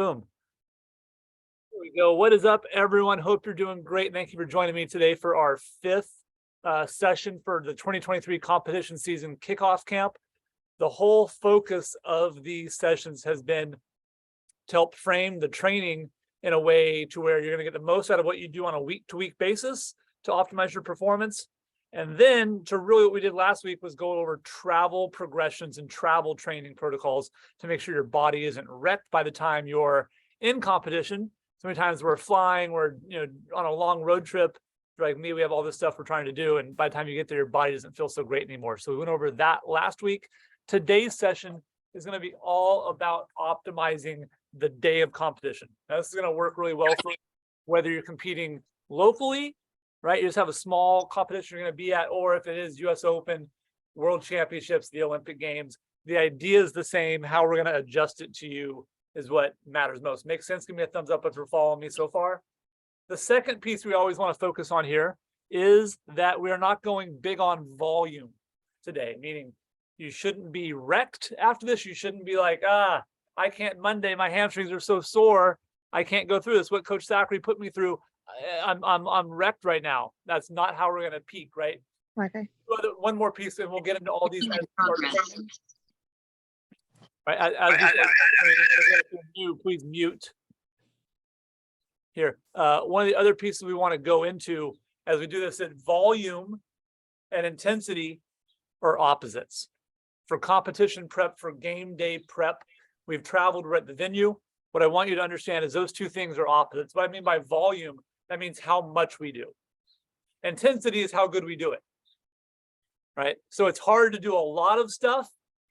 Boom. Here we go. What is up, everyone? Hope you're doing great. Thank you for joining me today for our fifth session for the 2023 competition season kickoff camp. The whole focus of these sessions has been to help frame the training in a way to where you're going to get the most out of what you do on a week-to-week basis to optimize your performance. And then to really what we did last week was go over travel progressions and travel training protocols to make sure your body isn't wrecked by the time you're in competition. So many times we're flying, we're on a long road trip. Like me, we have all this stuff we're trying to do, and by the time you get there, your body doesn't feel so great anymore. So we went over that last week. Today's session is going to be all about optimizing the day of competition. Now, this is going to work really well for whether you're competing locally, right? You just have a small competition you're going to be at, or if it is US Open, World Championships, the Olympic Games, the idea is the same. How we're going to adjust it to you is what matters most. Makes sense? Give me a thumbs up if you're following me so far. The second piece we always want to focus on here is that we are not going big on volume today, meaning you shouldn't be wrecked after this. You shouldn't be like, I can't Monday, my hamstrings are so sore, I can't go through this. What Coach Zachary put me through, I'm wrecked right now. That's not how we're going to peak, right? Okay. One more piece, and we'll get into all these. Right, as you please mute. Here, one of the other pieces we want to go into as we do this, that volume and intensity are opposites. For competition prep, for game day prep, we've traveled, we're at the venue. What I want you to understand is those two things are opposites. What I mean by volume, that means how much we do. Intensity is how good we do it, right? So it's hard to do a lot of stuff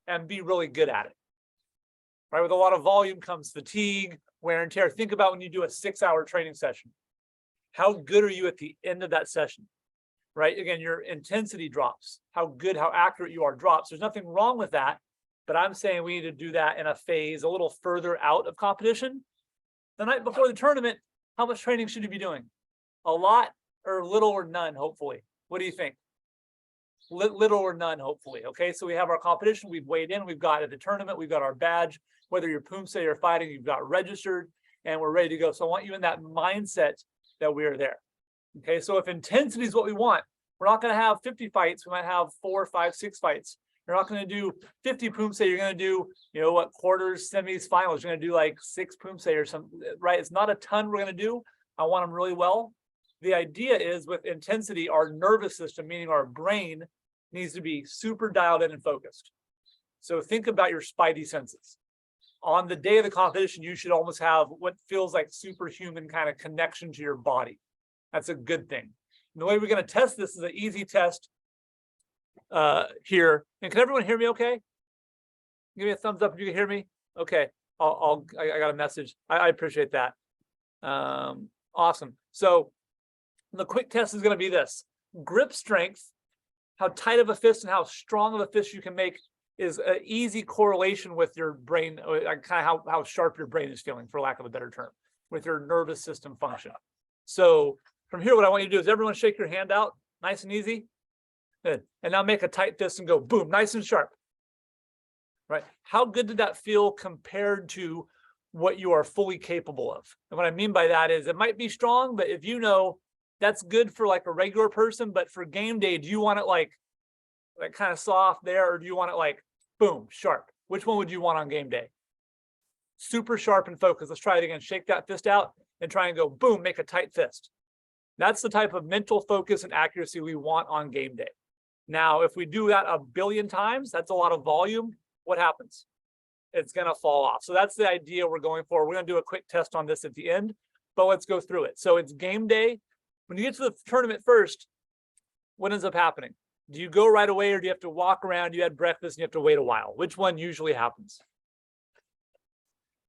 and be really good at it, right? With a lot of volume comes fatigue, wear and tear. Think about when you do a 6-hour training session. How good are you at the end of that session, right? Again, your intensity drops. How good, how accurate you are drops. There's nothing wrong with that, but I'm saying we need to do that in a phase a little further out of competition. The night before the tournament, how much training should you be doing? A lot or little or none, hopefully. What do you think? Little or none, hopefully. Okay, so we have our competition, we've weighed in, we've got at the tournament, we've got our badge. Whether you're Poomsae or fighting, you've got registered, and we're ready to go. So I want you in that mindset that we are there. Okay, so if intensity is what we want, we're not going to have 50 fights. We might have 4, 5, 6 fights. You're not going to do 50 Poomsae. You're going to do, quarters, semis, finals. You're going to do like 6 Poomsae or something, right? It's not a ton we're going to do. I want them really well. The idea is with intensity, our nervous system, meaning our brain, needs to be super dialed in and focused. So think about your spidey senses. On the day of the competition, you should almost have what feels like superhuman kind of connection to your body. That's a good thing. And the way we're going to test this is an easy test here. And can everyone hear me okay? Give me a thumbs up if you can hear me. Okay, I got a message. I appreciate that. Awesome. So the quick test is going to be this. Grip strength, how tight of a fist and how strong of a fist you can make is an easy correlation with your brain, kind of how sharp your brain is feeling, for lack of a better term, with your nervous system function. So from here, what I want you to do is everyone shake your hand out, nice and easy. Good. And now make a tight fist and go boom, nice and sharp. Right? How good did that feel compared to what you are fully capable of? And what I mean by that is it might be strong, but if you know that's good for like a regular person, but for game day, do you want it like kind of soft there, or do you want it like boom, sharp? Which one would you want on game day? Super sharp and focused. Let's try it again. Shake that fist out and try and go boom, make a tight fist. That's the type of mental focus and accuracy we want on game day. Now, if we do that a billion times, that's a lot of volume. What happens? It's going to fall off. So that's the idea we're going for. We're going to do a quick test on this at the end, but let's go through it. So it's game day. When you get to the tournament first, what ends up happening? Do you go right away, or do you have to walk around? You had breakfast and you have to wait a while. Which one usually happens?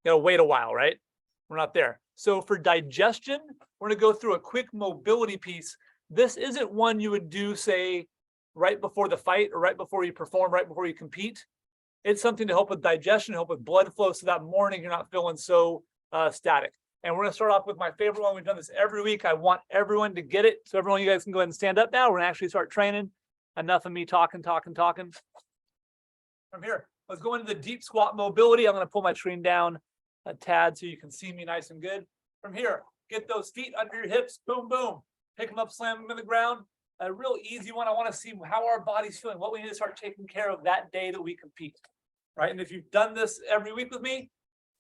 You gotta wait a while, right? We're not there. So for digestion, we're gonna go through a quick mobility piece. This isn't one you would do, say, right before the fight or right before you perform, right before you compete. It's something to help with digestion, help with blood flow, so that morning you're not feeling so static. And we're gonna start off with my favorite one. We've done this every week. I want everyone to get it. So everyone, you guys can go ahead and stand up now. We're gonna actually start training. Enough of me talking. From here, let's go into the deep squat mobility. I'm going to pull my screen down. a tad so you can see me nice and good. From here, get those feet under your hips, boom, boom. Pick them up, slam them in the ground. A real easy one. I want to see how our body's feeling, what we need to start taking care of that day that we compete, right? And if you've done this every week with me,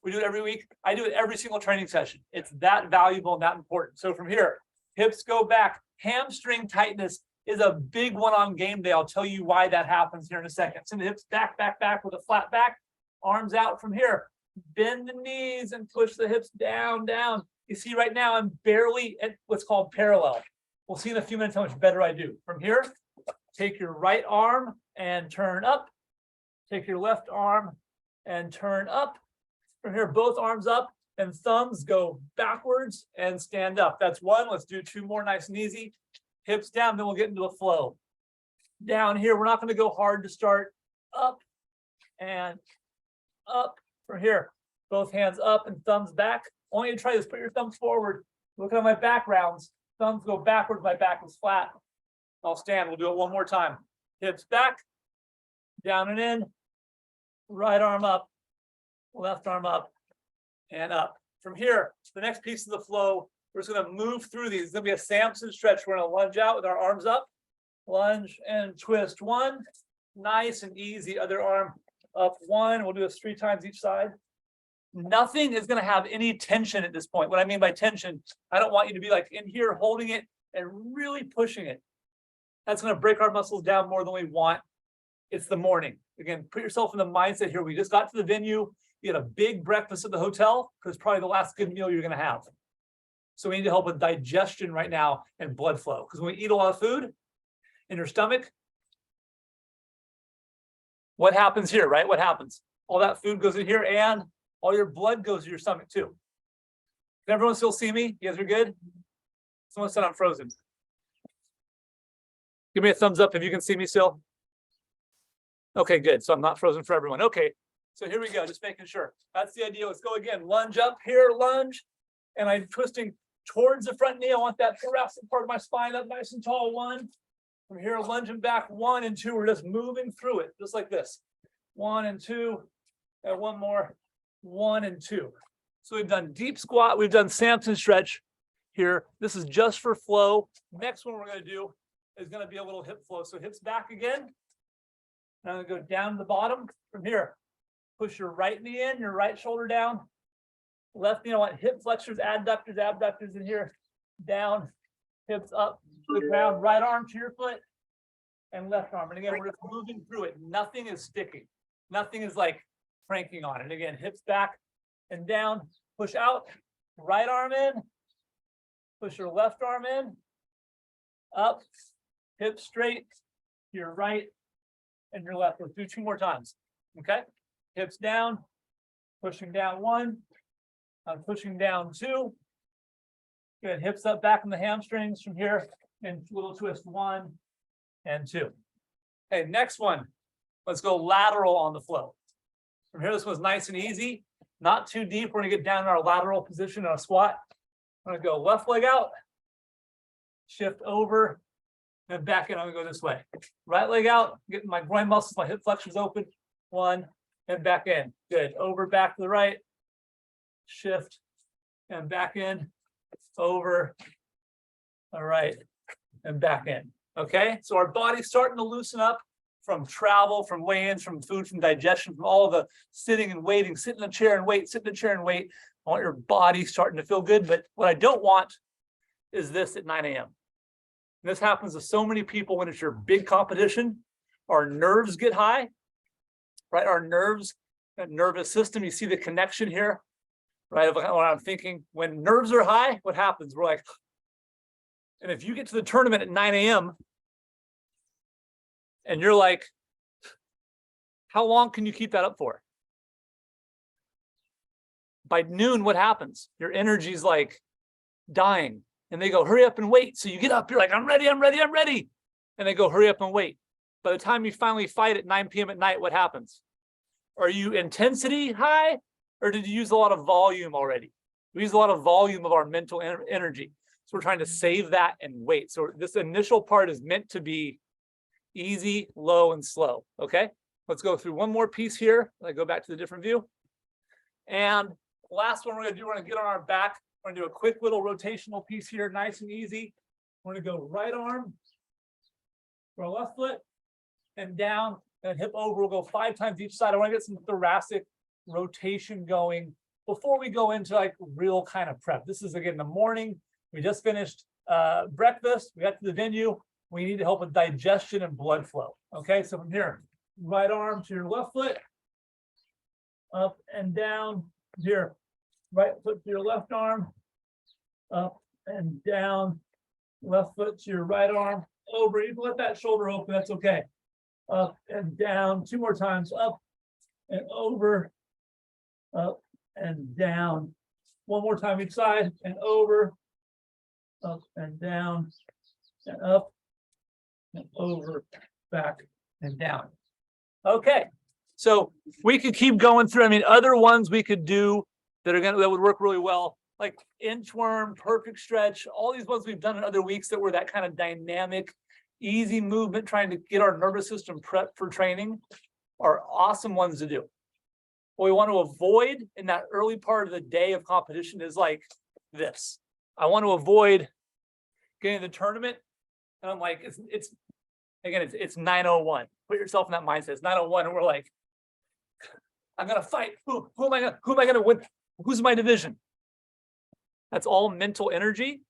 we do it every week. I do it every single training session. It's that valuable and that important. So from here, hips go back. Hamstring tightness is a big one on game day. I'll tell you why that happens here in a second. Send the hips back, back, back with a flat back. Arms out from here. Bend the knees and push the hips down, down. You see right now, I'm barely at what's called parallel. We'll see in a few minutes how much better I do. From here, take your right arm and turn up. Take your left arm and turn up. From here, both arms up and thumbs go backwards and stand up. That's one. Let's do two more nice and easy. Hips down, then we'll get into a flow. Down here, we're not going to go hard to start. Up and up. From here, both hands up and thumbs back. I want you to try this. Put your thumbs forward. Look at my backgrounds. Thumbs go backwards. My back is flat. I'll stand. We'll do it one more time. Hips back, down and in. Right arm up, left arm up, and up. From here, the next piece of the flow, we're just going to move through these. It's going to be a Samson stretch. We're going to lunge out with our arms up. Lunge and twist. One. Nice and easy. Other arm up. One. We'll do this 3 times each side. Nothing is going to have any tension at this point. What I mean by tension, I don't want you to be like in here holding it and really pushing it. That's going to break our muscles down more than we want. It's the morning. Again, put yourself in the mindset here. We just got to the venue. You had a big breakfast at the hotel because it's probably the last good meal you're going to have. So we need to help with digestion right now and blood flow. Because when we eat a lot of food in your stomach, what happens here, right? What happens? All that food goes in here and all your blood goes to your stomach too. Can everyone still see me? You guys are good? Someone said I'm frozen. Give me a thumbs up if you can see me still. Okay, good. So I'm not frozen for everyone. Okay, so here we go. Just making sure. That's the idea. Let's go again. Lunge up here, lunge. And I'm twisting towards the front knee. I want that thoracic part of my spine up nice and tall. 1. From here, lunging back. 1 and 2. We're just moving through it, just like this. 1 and 2. And one more. 1 and 2. So we've done deep squat. We've done Samson stretch here. This is just for flow. Next one we're going to do is going to be a little hip flow. So hips back again. I'm going to go down to the bottom. From here, push your right knee in, your right shoulder down. Left knee, I want hip flexors, adductors, abductors in here. Down, hips up to the ground. Right arm to your foot and left arm. And again, we're just moving through it. Nothing is sticking. Nothing is like cranking on it. Again, hips back and down. Push out. Right arm in. Push your left arm in. Up. Hips straight. Your right and your left. Let's do 2 more times. Okay. Hips down. Pushing down 1. I'm pushing down 2. Good. Hips up back in the hamstrings from here. And little twist 1 and 2. Okay, next one. Let's go lateral on the flow. From here, this one's nice and easy. Not too deep. We're going to get down in our lateral position on a squat. I'm going to go left leg out. Shift over. And back in. I'm going to go this way. Right leg out. Getting my groin muscles, my hip flexors open. 1 and back in. Good. Over, back to the right. Shift and back in. Over. All right. And back in. Okay. So our body's starting to loosen up from travel, from weigh-ins, from food, from digestion, from all the sitting and waiting, sit in a chair and wait, sit in a chair and wait. I want your body starting to feel good. But what I don't want is this at 9 a.m. This happens to so many people when it's your big competition. Our nerves get high, right? Our nerves, that nervous system, you see the connection here, right? What I'm thinking, when nerves are high, what happens? We're like, and if you get to the tournament at 9 a.m. and you're like, how long can you keep that up for? By noon, what happens? Your energy's like dying. And they go, hurry up and wait. So you get up, you're like, I'm ready, I'm ready, I'm ready. And they go, hurry up and wait. By the time you finally fight at 9 p.m. at night, what happens? Are you intensity high or did you use a lot of volume already? We use a lot of volume of our mental energy. So we're trying to save that and wait. So this initial part is meant to be easy, low, and slow. Okay, let's go through one more piece here. I go back to the different view. And last one we're gonna do, we're gonna get on our back. We're gonna do a quick little rotational piece here, nice and easy. We're gonna go right arm for our left foot and down and hip over. We'll go 5 times each side. I want to get some thoracic rotation going before we go into like real kind of prep. This is again the morning. We just finished breakfast. We got to the venue. We need to help with digestion and blood flow. Okay, so from here, right arm to your left foot, up and down. Here, right foot to your left arm, up and down. Left foot to your right arm, over. You can let that shoulder open, that's okay. Up and down, 2 more times, up and over, up and down. 1 more time each side, and over, up and down, and up, and over, back and down. Okay, so we could keep going through. I mean, other ones we could do that would work really well, like inchworm, perfect stretch, all these ones we've done in other weeks that were that kind of dynamic, easy movement, trying to get our nervous system prepped for training, are awesome ones to do. What we want to avoid in that early part of the day of competition is like this. I want to avoid getting to the tournament, and I'm like, it's 9:01. Put yourself in that mindset. It's 9:01, and we're like, I'm gonna fight. Who am I gonna win? Who's my division? That's all mental energy.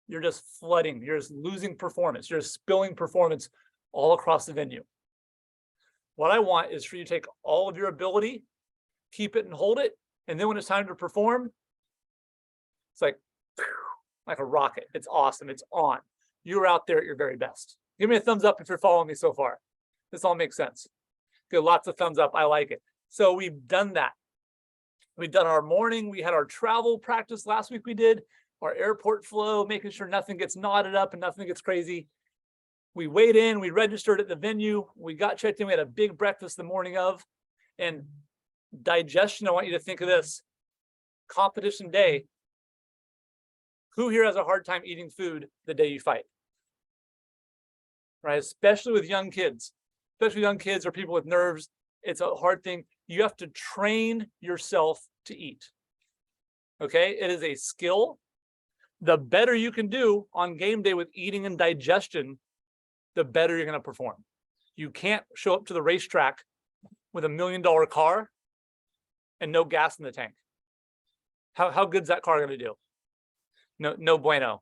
You're just flooding. You're just losing performance. You're just spilling performance all across the venue. What I want is for you to take all of your ability, keep it and hold it, and then when it's time to perform, it's like a rocket. It's awesome. It's on. You're out there at your very best. Give me a thumbs up if you're following me so far. This all makes sense. Good, lots of thumbs up. I like it. So we've done that. We've done our morning. We had our travel practice last week. We did our airport flow, making sure nothing gets knotted up and nothing gets crazy. We weighed in, we registered at the venue. We got checked in. We had a big breakfast the morning of. And digestion, I want you to think of this. Competition day. Who here has a hard time eating food the day you fight? Right, especially with young kids. Especially young kids or people with nerves. It's a hard thing. You have to train yourself to eat. Okay, it is a skill. The better you can do on game day with eating and digestion, the better you're going to perform. You can't show up to the racetrack with $1 million car and no gas in the tank. How good's that car going to do? No bueno.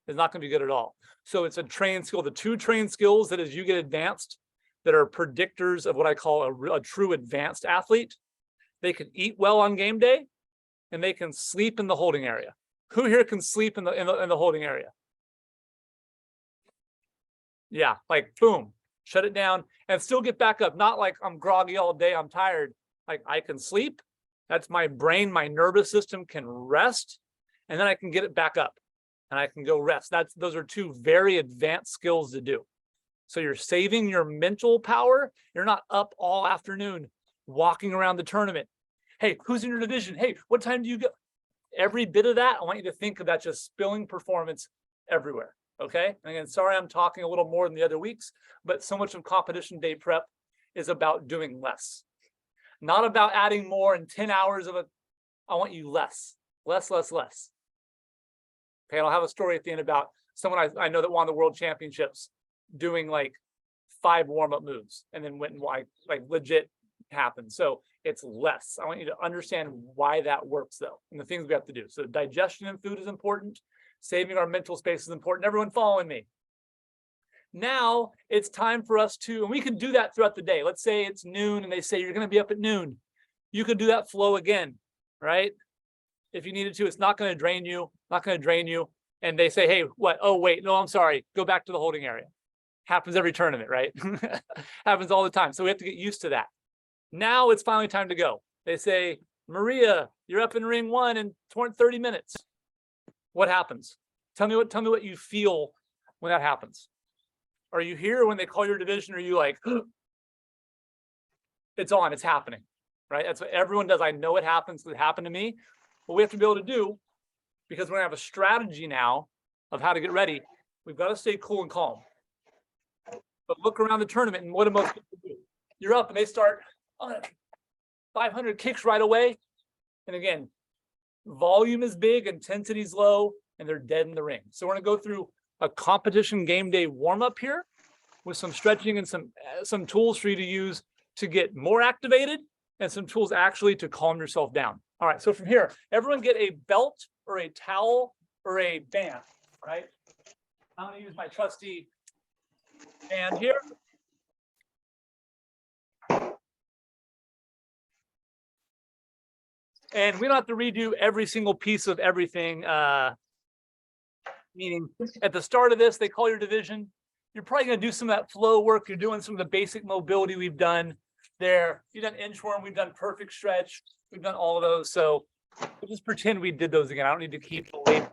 It's not going to be good at all. So it's a trained skill. The 2 trained skills that as you get advanced, that are predictors of what I call a true advanced athlete. They can eat well on game day, and they can sleep in the holding area. Who here can sleep in the holding area? Yeah, like boom, shut it down and still get back up. Not like I'm groggy all day, I'm tired. Like I can sleep. That's my brain, my nervous system can rest, and then I can get it back up and I can go rest. Those are 2 very advanced skills to do. So you're saving your mental power. You're not up all afternoon walking around the tournament. Hey, who's in your division? Hey, what time do you go? Every bit of that, I want you to think of that just spilling performance everywhere. Okay. And again, sorry, I'm talking a little more than the other weeks, but so much of competition day prep is about doing less, not about adding more and 10 hours of it. I want you less. Okay. I'll have a story at the end about someone I know that won the world championships doing like 5 warm-up moves and then went and like legit happened. So it's less. I want you to understand why that works though, and the things we have to do. So digestion in food is important. Saving our mental space is important. Everyone following me? Now it's time for us to, and we can do that throughout the day. Let's say it's noon and they say you're going to be up at noon. You could do that flow again, right? If you needed to. It's not going to drain you, And they say, hey, what? Oh, wait, no, I'm sorry. Go back to the holding area. Happens every tournament, right? Happens all the time. So we have to get used to that. Now it's finally time to go. They say, Maria, you're up in ring 1 in 30 minutes. What happens? Tell me what you feel when that happens. Are you here when they call your division? Are you like, it's on, it's happening, right? That's what everyone does. I know it happens. It happened to me. What we have to be able to do, because we're gonna have a strategy now of how to get ready, we've got to stay cool and calm. But look around the tournament and what do most people do? You're up and they start 500 kicks right away. And again, volume is big, intensity is low, and they're dead in the ring. So we're gonna go through a competition game day warm-up here with some stretching and some tools for you to use to get more activated and some tools actually to calm yourself down. All right, so from here, everyone get a belt or a towel or a band, right? I'm gonna use my trusty band here. And we don't have to redo every single piece of everything. Meaning at the start of this, they call your division. You're probably going to do some of that flow work. You're doing some of the basic mobility we've done there. You've done inchworm. We've done perfect stretch. We've done all of those. So we'll just pretend we did those again. I don't need to keep the weight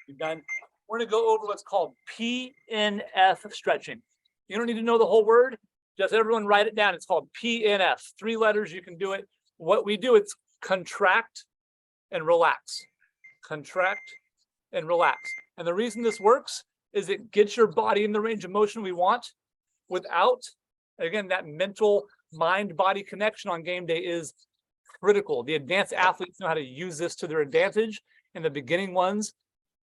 we've done. We're going to go over what's called PNF stretching. You don't need to know the whole word. Just everyone write it down. It's called PNF. 3 letters. You can do it. What we do, it's contract and relax. Contract and relax. And the reason this works is it gets your body in the range of motion we want without, again, that mental mind-body connection on game day is critical. The advanced athletes know how to use this to their advantage, and the beginning ones,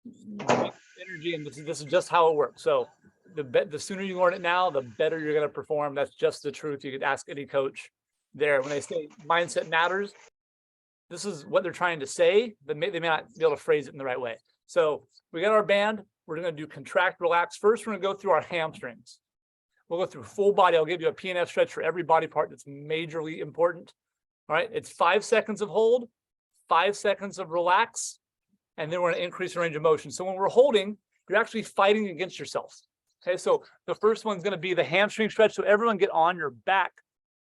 energy, and this is just how it works. So the sooner you learn it now, the better you're going to perform. That's just the truth. You could ask any coach there. When they say mindset matters, this is what they're trying to say, but they may not be able to phrase it in the right way. So we got our band. We're going to do contract, relax. First, we're going to go through our hamstrings. We'll go through full body. I'll give you a PNF stretch for every body part that's majorly important. All right, it's 5 seconds of hold, 5 seconds of relax, and then we're going to increase the range of motion. So when we're holding, you're actually fighting against yourself. Okay, so the first one's going to be the hamstring stretch. So everyone get on your back,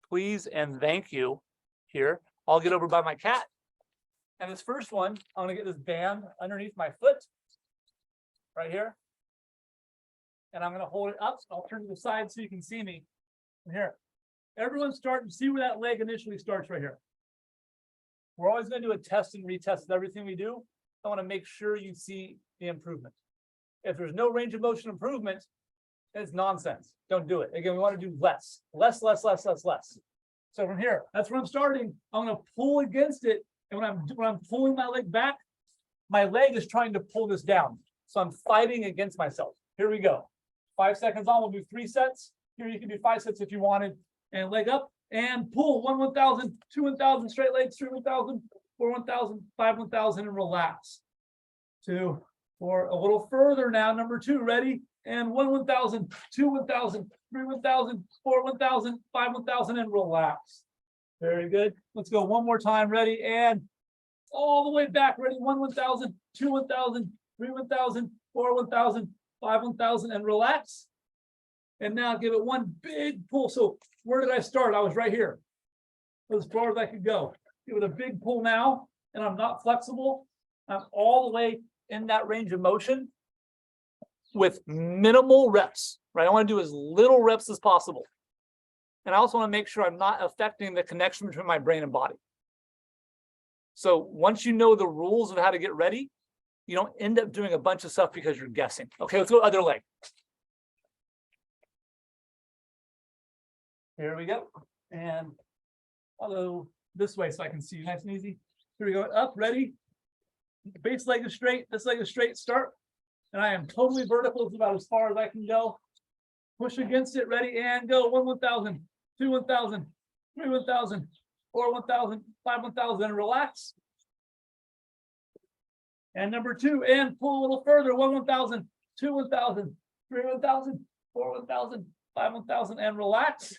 please, and thank you. Here, I'll get over by my cat. And this first one, I'm going to get this band underneath my foot, right here. And I'm going to hold it up. I'll turn to the side so you can see me from here. Everyone start and see where that leg initially starts right here. We're always going to do a test and retest with everything we do. I want to make sure you see the improvement. If there's no range of motion improvement, it's nonsense. Don't do it. Again, we want to do less. Less. So from here, that's where I'm starting. I'm going to pull against it. And when I'm pulling my leg back, my leg is trying to pull this down. So I'm fighting against myself. Here we go. 5 seconds on, we'll do 3 sets. Here you can do 5 sets if you wanted. And leg up and pull. 1, 1,000, 2, 1,000, straight legs, 3, 1,000, 4, 1,000, 5, 1,000, and relax. 2, 4, a little further now. Number 2, ready? And 1, 1,000, 2, 1,000, 3, 1,000, 4, 1,000, 5, 1,000, and relax. Very good. Let's go one more time. Ready? And all the way back. Ready? 1, 1,000, 2, 1,000, 3, 1,000, 4, 1,000, 5, 1,000, and relax. And now give it one big pull. So where did I start? I was right here. As far as I could go. Give it a big pull now. And I'm not flexible. I'm all the way in that range of motion with minimal reps, right? I want to do as little reps as possible. And I also want to make sure I'm not affecting the connection between my brain and body. So once you know the rules of how to get ready, you don't end up doing a bunch of stuff because you're guessing. Okay, let's go other leg. Here we go. And I'll go this way so I can see you nice and easy. Here we go. Up, ready. Base leg is straight. This leg is straight. Start. And I am totally vertical. It's about as far as I can go. Push against it. Ready and go. 1, 1,000, 2, 1,000, 3, 1,000, 4, 1,000, 5, 1,000, and relax. And number 2, and pull a little further. 1, 1,000, 2, 1,000, 3, 1,000, 4, 1,000, 5, 1,000, and relax.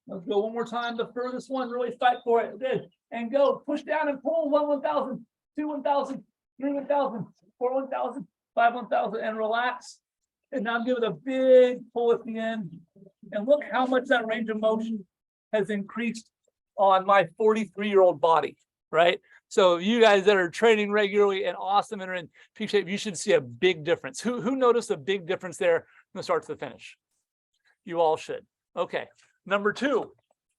Let's go one more time. The furthest one, really fight for it. Good. And go. Push down and pull. 1, 1,000, 2, 1,000, 3, 1,000, 4, 1,000, 5, 1,000, and relax. And now give it a big pull at the end. And look how much that range of motion has increased on my 43-year-old body, right? So you guys that are training regularly and awesome and are in peak shape, you should see a big difference. Who noticed a big difference there from the start to the finish? You all should. Okay. Number 2,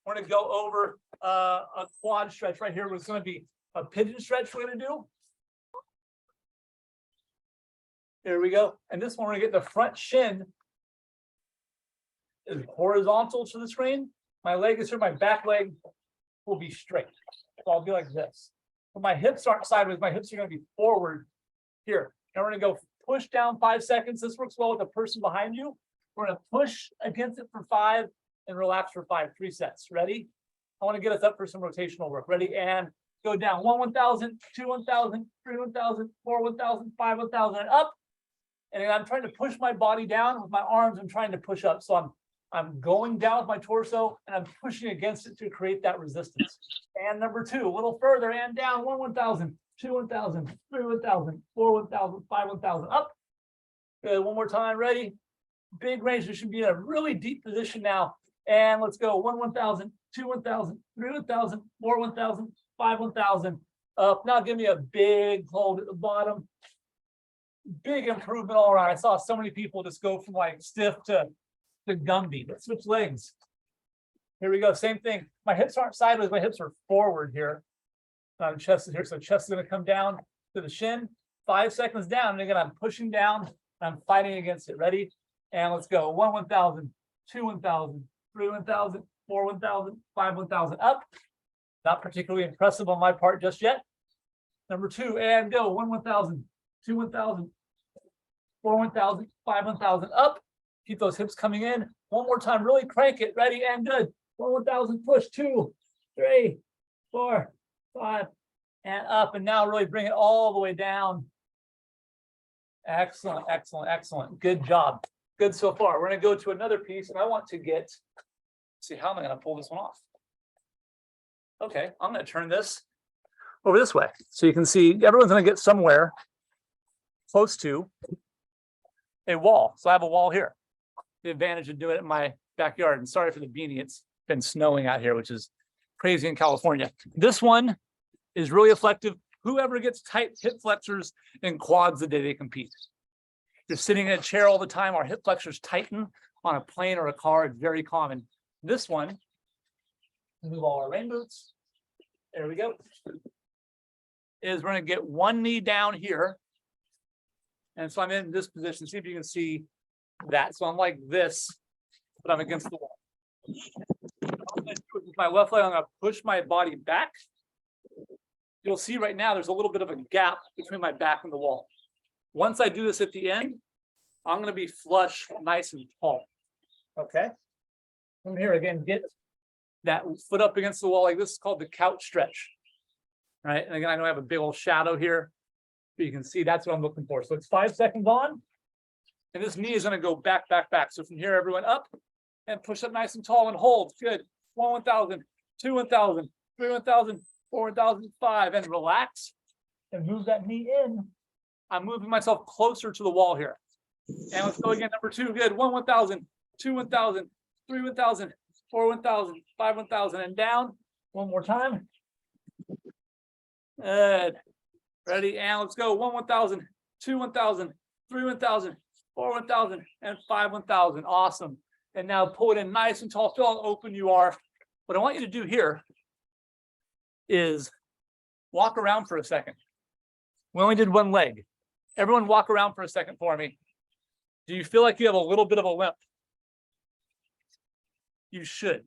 we're going to go over a quad stretch right here. It's going to be a pigeon stretch we're going to do. Here we go. And this one, we're going to get the front shin is horizontal to the screen. My leg is here. My back leg will be straight. So I'll be like this. but my hips aren't sideways. My hips are going to be forward here. And we're going to go push down 5 seconds. This works well with the person behind you. We're going to push against it for 5 and relax for 5, 3 sets. Ready? I want to get us up for some rotational work. Ready? And go down. 1, 1,000, 2, 1,000, 3, 1,000, 4, 1,000, 5, 1,000, and up. And I'm trying to push my body down with my arms. I'm trying to push up. So I'm going down with my torso and I'm pushing against it to create that resistance. And number 2, a little further and down. 1, 1,000, 2, 1,000, 3, 1,000, 4, 1,000, 5, 1,000, up. Good. One more time. Ready? Big range. We should be in a really deep position now. And let's go. 1, 1,000, 2, 1,000, 3, 1,000, 4, 1,000, 5, 1,000. Up. Now give me a big hold at the bottom. Big improvement all around. I saw so many people just go from like stiff to Gumby. Let's switch legs. Here we go. Same thing. My hips aren't sideways. My hips are forward here. Chest is here. So chest is going to come down to the shin. 5 seconds down. And again, I'm pushing down. I'm fighting against it. Ready? And let's go. 1, 1,000, 2, 1,000, 3, 1,000, 4, 1,000, 5, 1,000. Up. Not particularly impressive on my part just yet. Number 2, and go. 1, 1,000, 2, 1,000, 4, 1,000, 5, 1,000. Up. Keep those hips coming in. One more time. Really crank it. Ready and good. 1, 1,000. Push. 2, 3, 4, 5, and up. And now really bring it all the way down. Excellent, excellent, excellent. Good job. Good so far. We're going to go to another piece, and I want to get. See, how am I going to pull this one off? Okay, I'm going to turn this over this way. So you can see everyone's going to get somewhere close to a wall. So I have a wall here. The advantage of doing it in my backyard. And sorry for the beanie. It's been snowing out here, which is crazy in California. This one is really effective. Whoever gets tight hip flexors and quads the day they compete. You're sitting in a chair all the time, our hip flexors tighten on a plane or a car. It's very common. This one, move all our rain boots. There we go. Is we're going to get one knee down here. And so I'm in this position. See if you can see that. So I'm like this, but I'm against the wall. What I'm going to do with my left leg, I'm going to push my body back. You'll see right now there's a little bit of a gap between my back and the wall. Once I do this at the end, I'm going to be flush, nice and tall. Okay. From here again, get that foot up against the wall like this. Is called the couch stretch. Right. And again, I know I have a big old shadow here, but you can see that's what I'm looking for. So it's 5 seconds on, and this knee is going to go back, back, back. So from here, everyone up and push up nice and tall and hold. Good. 1, 1,000, 2, 1,000, 3, 1,000, 4, 1,000, 5, and relax and move that knee in. I'm moving myself closer to the wall here. And let's go again. Number 2. Good. 1, 1,000, 2, 1,000, 3, 1,000, 4, 1,000, 5, 1,000, and down. One more time. Good. Ready? And let's go. 1, 1,000, 2, 1,000, 3, 1,000, 4, 1,000, and 5, 1,000. Awesome. And now pull it in nice and tall. Feel how open you are. What I want you to do here is walk around for a second. We only did one leg. Everyone walk around for a second for me. Do you feel like you have a little bit of a limp? You should.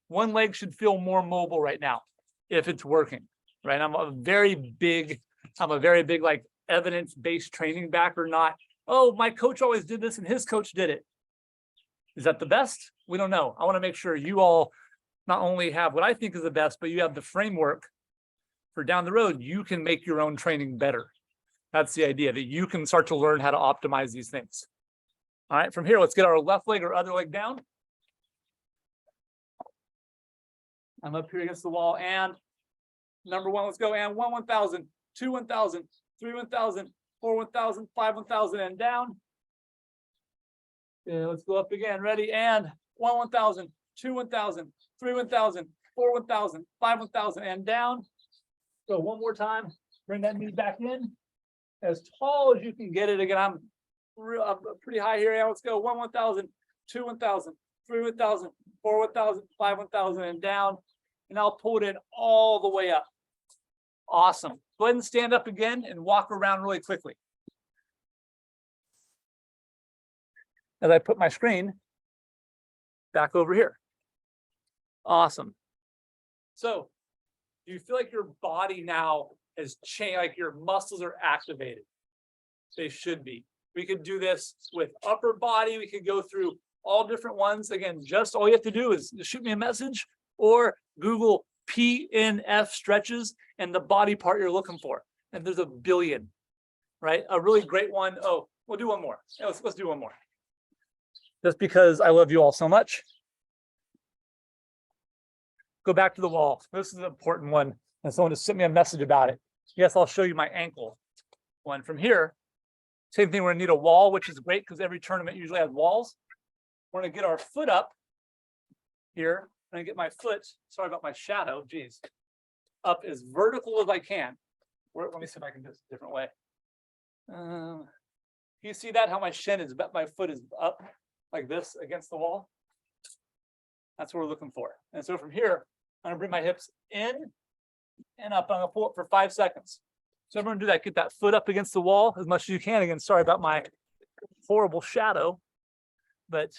One leg should feel more mobile right now if it's working, right? I'm a very big like evidence-based training backer, not, oh, my coach always did this and his coach did it. Is that the best? We don't know. I want to make sure you all not only have what I think is the best, but you have the framework for down the road. You can make your own training better. That's the idea, that you can start to learn how to optimize these things. All right, from here, let's get our left leg or other leg down. I'm up here against the wall, and number 1, let's go. And 1, 1,000, 2, 1,000, 3, 1,000, 4, 1,000, 5, 1,000, and down. Yeah, let's go up again. Ready? And 1, 1,000, 2, 1,000, 3, 1,000, 4, 1,000, 5, 1,000, and down. So one more time. Bring that knee back in as tall as you can get it. Again, I'm pretty high here. Now let's go. 1, 1,000, 2, 1,000, 3, 1,000, 4, 1,000, 5, 1,000, and down. And I'll pull it in all the way up. Awesome. Go ahead and stand up again and walk around really quickly. As I put my screen back over here. Awesome. So, do you feel like your body now is change, like your muscles are activated. They should be. We could do this with upper body. We could go through all different ones. Again, just all you have to do is shoot me a message or Google PNF stretches and the body part you're looking for. And there's a billion, right? A really great one. Oh, we'll do one more. Yeah, let's do one more. Just because I love you all so much. Go back to the wall. This is an important one. And someone just sent me a message about it. Yes, I'll show you my ankle one from here. Same thing, we're gonna need a wall, which is great because every tournament usually has walls. We're gonna get our foot up here. I'm gonna get my foot, sorry about my shadow, geez, up as vertical as I can. Let me see if I can do this a different way. You see that, how my shin is, my foot is up like this against the wall? That's what we're looking for. And so from here, I'm gonna bring my hips in and up. I'm gonna pull up for 5 seconds. So everyone do that, get that foot up against the wall as much as you can. Again, sorry about my horrible shadow, but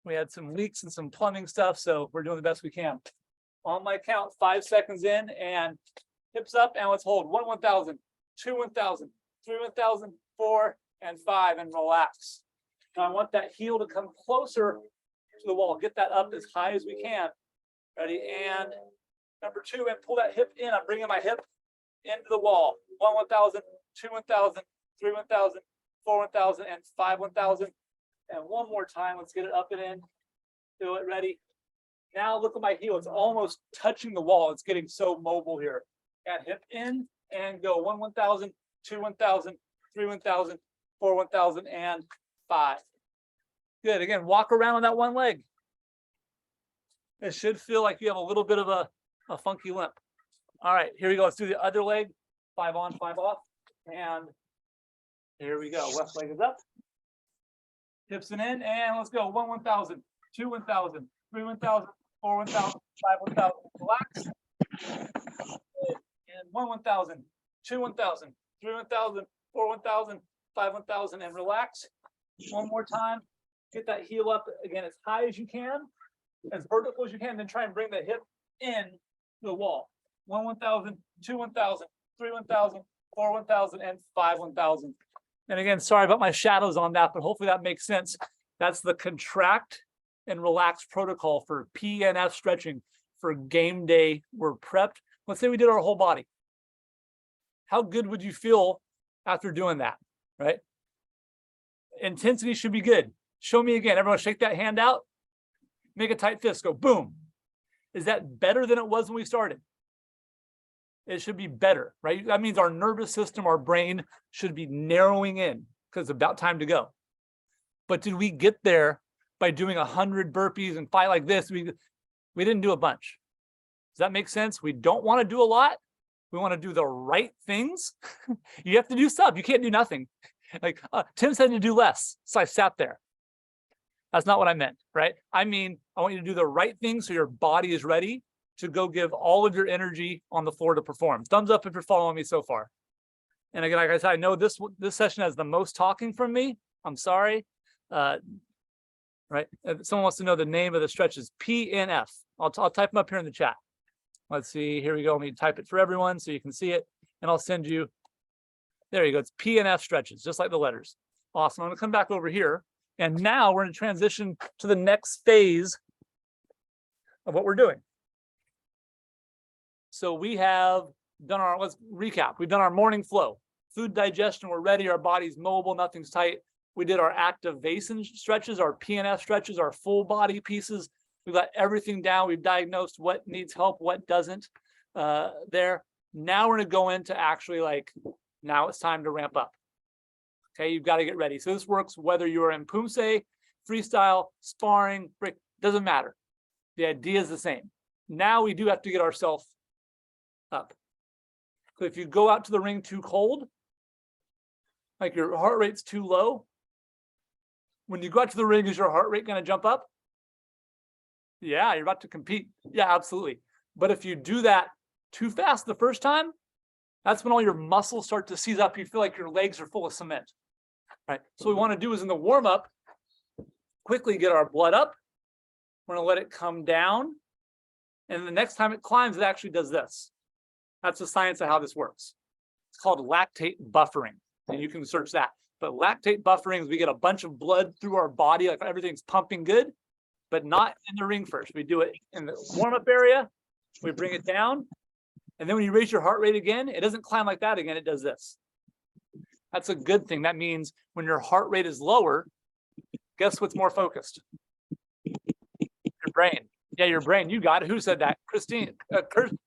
we had some leaks and some plumbing stuff, so we're doing the best we can. On my count, 5 seconds in and hips up, and let's hold 1, 1,000, 2, 1,000, 3, 1,000, 4, and 5, and relax. Now I want that heel to come closer to the wall. Get that up as high as we can. Ready, and number 2, and pull that hip in. I'm bringing my hip into the wall. 1, 1,000, 2, 1,000, 3, 1,000, 4, 1,000, and 5, 1,000. And one more time. Let's get it up and in. Do it. Ready. Now look at my heel. It's almost touching the wall. It's getting so mobile here. And hip in and go. 1, 1,000, 2, 1,000, 3, 1,000, 4, 1,000, and 5. Good. Again, walk around on that one leg. It should feel like you have a little bit of a funky limp. All right, here we go. Let's do the other leg. 5 on, 5 off. And here we go. Left leg is up. Hips and in. And let's go. 1, 1,000, 2, 1,000, 3, 1,000, 4, 1,000, 5, 1,000. Relax. And 1, 1,000, 2, 1,000, 3, 1,000, 4, 1,000, 5, 1,000. And relax. One more time. Get that heel up again as high as you can, as vertical as you can. Then try and bring the hip in the wall. 1, 1,000, 2, 1,000, 3, 1,000, 4, 1,000, and 5, 1,000. And again, sorry about my shadows on that, but hopefully that makes sense. That's the contract and relax protocol for PNF stretching for game day. We're prepped. Let's say we did our whole body. How good would you feel after doing that, right? Intensity should be good. Show me again. Everyone shake that hand out. Make a tight fist. Go boom. Is that better than it was when we started? It should be better, right? That means our nervous system, our brain should be narrowing in because it's about time to go. But did we get there by doing 100 burpees and fight like this? We didn't do a bunch. Does that make sense? We don't want to do a lot. We want to do the right things. You have to do stuff. You can't do nothing. Like Tim said to do less. So I sat there. That's not what I meant, right? I mean, I want you to do the right thing so your body is ready to go give all of your energy on the floor to perform. Thumbs up if you're following me so far. And again, like I said, I know this session has the most talking from me. I'm sorry. Right? If someone wants to know the name of the stretches, PNF. I'll type them up here in the chat. Let's see. Here we go. Let me type it for everyone so you can see it. And I'll send you. There you go. It's PNF stretches, just like the letters. Awesome. I'm going to come back over here. And now we're going to transition to the next phase of what we're doing. So we have done our, let's recap. We've done our morning flow, food digestion. We're ready. Our body's mobile. Nothing's tight. We did our activation stretches, our PNF stretches, our full body pieces. We've got everything down. We've diagnosed what needs help, what doesn't there. Now we're going to go into actually now it's time to ramp up. Okay, you've got to get ready. So this works whether you're in Pumse, freestyle, sparring, break, doesn't matter. The idea is the same. Now we do have to get ourselves up. So if you go out to the ring too cold, like your heart rate's too low, when you go out to the ring, is your heart rate going to jump up? Yeah, you're about to compete. Yeah, absolutely. But if you do that too fast the first time, that's when all your muscles start to seize up. You feel like your legs are full of cement. Right. So what we want to do is in the warm-up, quickly get our blood up. We're going to let it come down. And the next time it climbs, it actually does this. That's the science of how this works. It's called lactate buffering, and you can search that. But lactate buffering is we get a bunch of blood through our body, like everything's pumping good, but not in the ring first. We do it in the warm-up area, we bring it down, and then when you raise your heart rate again, it doesn't climb like that again, it does this. That's a good thing. That means when your heart rate is lower, guess what's more focused? Your brain. Yeah, your brain. You got it. Who said that? Christine.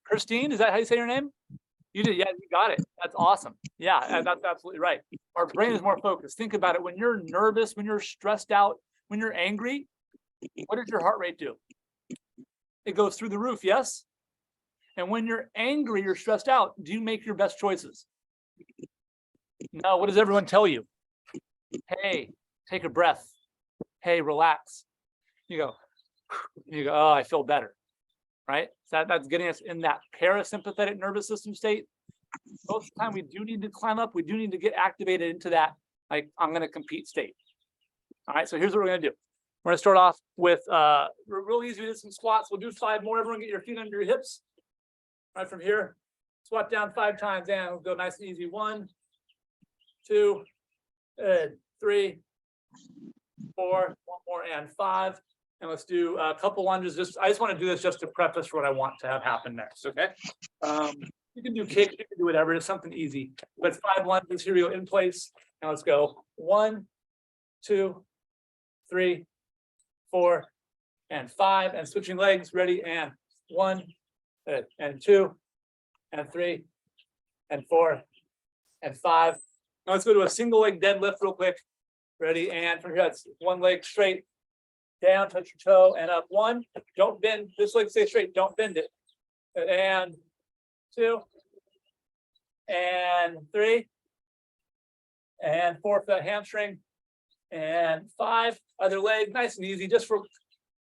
Christine, is that how you say your name? You did. Yeah, you got it. That's awesome. Yeah, that's absolutely right. Our brain is more focused. Think about it. When you're nervous, when you're stressed out, when you're angry, what does your heart rate do? It goes through the roof, yes? And when you're angry, you're stressed out, do you make your best choices? No, what does everyone tell you? Hey, take a breath. Hey, relax. You go, oh, I feel better, right? So that's getting us in that parasympathetic nervous system state. Most of the time we do need to climb up. We do need to get activated into that, like, I'm going to compete state. All right, so here's what we're going to do. We're going to start off with, real easy, we did some squats. We'll do 5 more. Everyone get your feet under your hips. All right, from here, squat down 5 times, and we'll go nice and easy. 1, 2, 3, 4, 1 more, and 5. And let's do a couple lunges. I just want to do this just to preface for what I want to have happen next, okay? You can do kicks, you can do whatever, it's something easy. But it's 5 lunges, here we go, in place. Now let's go 1, 2, 3, 4, and 5. And switching legs, ready, and 1, and 2, and 3, and 4, and 5. Now let's go to a single leg deadlift real quick. Ready, and from here, that's 1 leg straight, down, touch your toe, and up. 1, don't bend, this leg stay straight, don't bend it. And 2, and 3, and 4 for that hamstring, and 5, other leg, nice and easy, just for,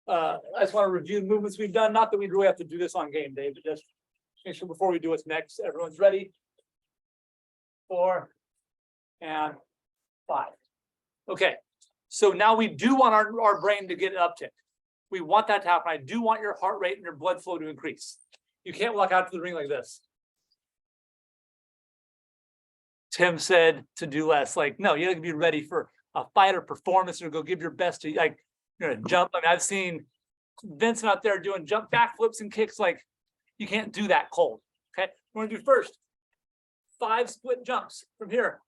I just want to review the movements we've done, not that we really have to do this on game day, but just make sure before we do what's next, everyone's ready. 4, and 5. Okay, so now we do want our brain to get an uptick. We want that to happen. I do want your heart rate and your blood flow to increase. You can't walk out to the ring like this. Tim said to do less. Like, no, you have to be ready for a fight or performance or go give your best to, like, you're gonna jump. I mean, I've seen Vincent out there doing jump backflips and kicks. Like, you can't do that cold. Okay, we're gonna do first 5 split jumps from here.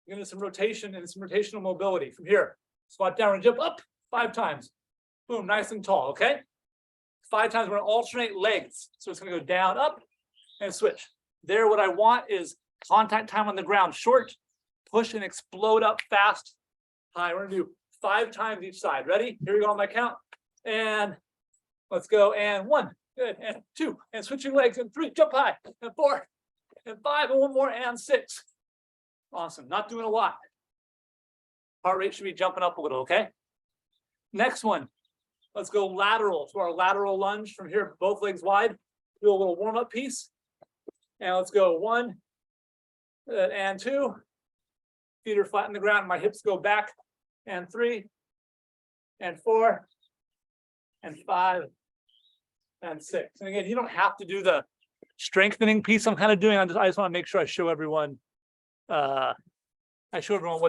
You're gonna do some rotation and some rotational mobility from here. Squat down and jump up 5 times. Boom, nice and tall. Okay, 5 times. We're gonna alternate legs. So it's gonna go down, up, and switch. There, what I want is contact time on the ground short, push and explode up fast, high. We're gonna do 5 times each side. Ready? Here we go on my count. And let's go. And 1, good, and 2, and switching legs, and 3, jump high, and 4, and 5, and 1 more, and 6. Awesome. Not doing a lot. Heart rate should be jumping up a little, okay? Next one. Let's go lateral to our lateral lunge from here, both legs wide. Do a little warm-up piece. And let's go 1, and 2. Feet are flat on the ground. My hips go back. And 3, and 4, and 5, and 6. And again, you don't have to do the strengthening piece I'm kind of doing. I just want to make sure I show everyone what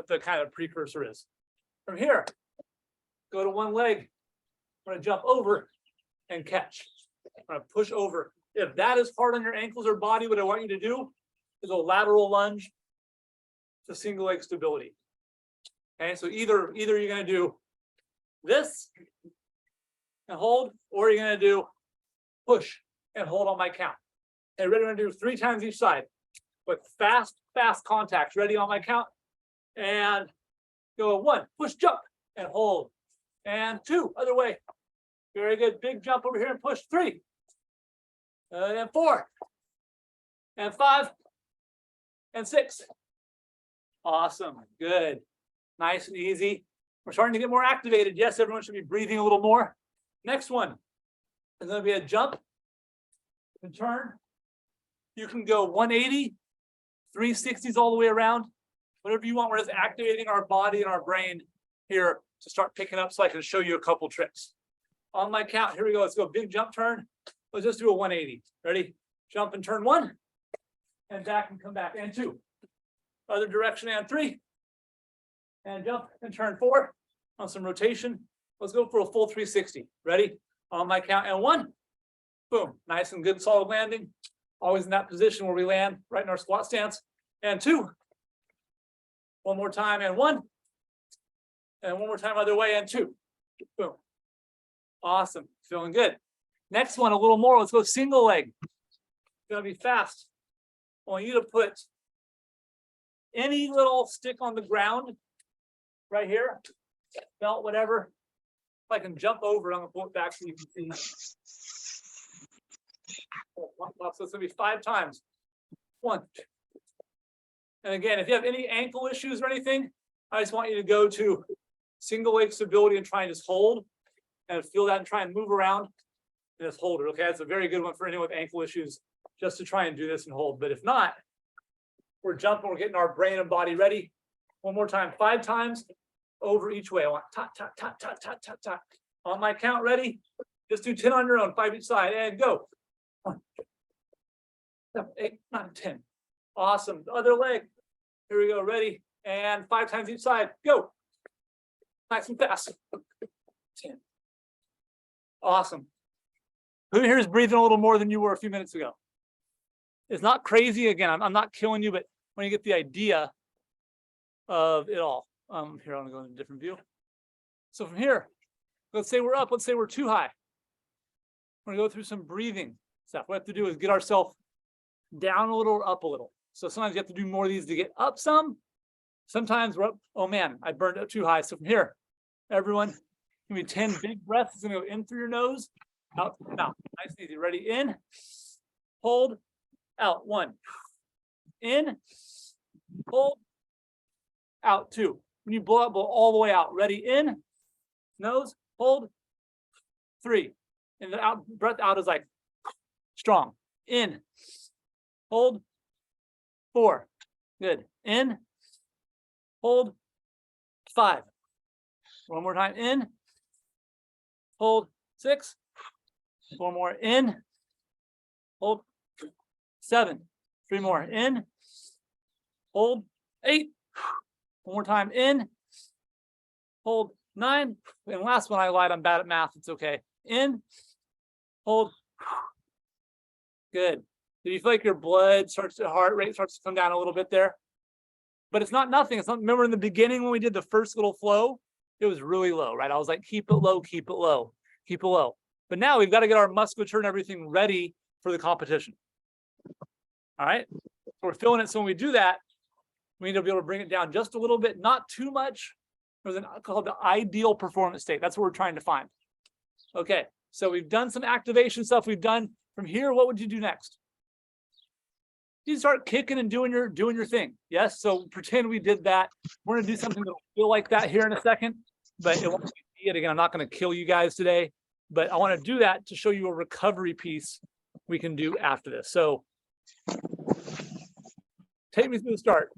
the kind of precursor is. From here, go to 1 leg. I'm going to jump over and catch. I'm going to push over. If that is hard on your ankles or body, what I want you to do is a lateral lunge to single leg stability. Okay, so either you're going to do this and hold, or you're going to do push and hold on my count. Okay, ready? We're going to do 3 times each side with fast contacts. Ready on my count, and go 1, push, jump, and hold, and 2, other way. Very good. Big jump over here and push. 3, and 4, and 5, and 6. Awesome. Good. Nice and easy. We're starting to get more activated. Yes, everyone should be breathing a little more. Next one is going to be a jump and turn. You can go 180, 360s all the way around, whatever you want. We're just activating our body and our brain here to start picking up so I can show you a couple tricks. On my count, here we go. Let's go. Big jump turn. Let's just do a 180. Ready? Jump and turn. 1, and back and come back, and 2. Other direction, and 3. And jump and turn 4 on some rotation. Let's go for a full 360. Ready? On my count, and 1. Boom. Nice and good solid landing. Always in that position where we land right in our squat stance. And 2. One more time, and 1. And one more time other way, and 2. Boom. Awesome. Feeling good. Next one, a little more. Let's go single leg. It's gonna be fast. I want you to put any little stick on the ground right here, belt, whatever. If I can jump over, I'm gonna pull it back so you can see. So it's gonna be 5 times. 1. And again, if you have any ankle issues or anything, I just want you to go to single leg stability and try and just hold and feel that and try and move around and just hold it. Okay, that's a very good one for anyone with ankle issues, just to try and do this and hold. But if not, we're jumping, we're getting our brain and body ready. One more time, 5 times over each way. I want tot, tot, tot, tot, tot, tot, tot. On my count, ready? Just do 10 on your own, 5 each side, and go. 1, 7, 8, 9, 10. Awesome. The other leg. Here we go. Ready? And 5 times each side. Go. Nice and fast. 10. Awesome. Who here is breathing a little more than you were a few minutes ago? It's not crazy. Again, I'm not killing you, but when you get the idea of it all. Here, I'm going to go in a different view. So from here, let's say we're up. Let's say we're too high. We're going to go through some breathing stuff. What we have to do is get ourselves down a little or up a little. So sometimes you have to do more of these to get up some. Sometimes we're up. Oh man, I burned up too high. So from here, everyone, give me 10 big breaths. It's going to go in through your nose, out, out. Nice and easy. Ready? In, hold, out. 1. In, hold, out. 2. When you blow all the way out. Ready? In, nose, hold. 3. And the out, breath out is like strong. In, hold. 4. Good. In, hold. 5. One more time. In, hold. 6. One more. In, hold. 7. 3 more. In, hold. 8. One more time. In, hold. 9. And last one, I lied. I'm bad at math. It's okay. In, hold. Good. Do you feel like your blood starts to, heart rate starts to come down a little bit there? But it's not nothing. It's not, remember in the beginning when we did the first little flow, it was really low, right? I was like, keep it low, keep it low, keep it low. But now we've got to get our musculature and everything ready for the competition. All right. So we're feeling it. So when we do that, we need to be able to bring it down just a little bit, not too much. There's an called the ideal performance state. That's what we're trying to find. Okay. So we've done some activation stuff. We've done from here. What would you do next? You start kicking and doing your thing. Yes. So pretend we did that. We're gonna do something that'll feel like that here in a second, but it won't be it again. I'm not gonna kill you guys today, but I want to do that to show you a recovery piece we can do after this. So take me through the start.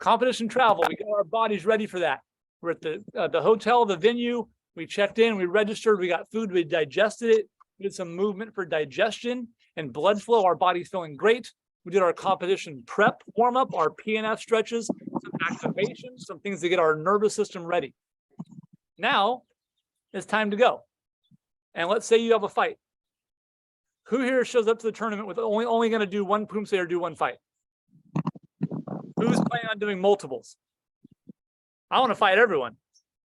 Competition travel. We got our bodies ready for that. We're at the hotel, the venue. We checked in. We registered. We got food. We digested it. We did some movement for digestion and blood flow. Our body's feeling great. We did our competition prep warm up, our PNF stretches, some activation, some things to get our nervous system ready. Now it's time to go. And let's say you have a fight. Who here shows up to the tournament with only going to do one poomsae or do one fight? Who's planning on doing multiples? I want to fight everyone,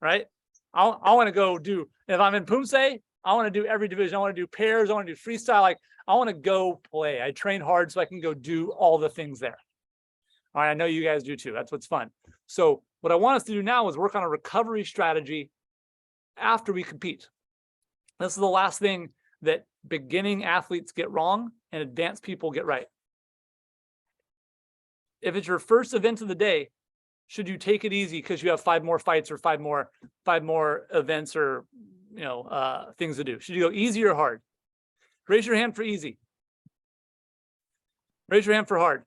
right? I want to go do, if I'm in poomsae, I want to do every division. I want to do pairs. I want to do freestyle. Like I want to go play. I train hard so I can go do all the things there. All right. I know you guys do too. That's what's fun. So what I want us to do now is work on a recovery strategy after we compete. This is the last thing that beginning athletes get wrong and advanced people get right. If it's your first event of the day, should you take it easy because you have 5 more fights or 5 more events or things to do? Should you go easy or hard? Raise your hand for easy. Raise your hand for hard.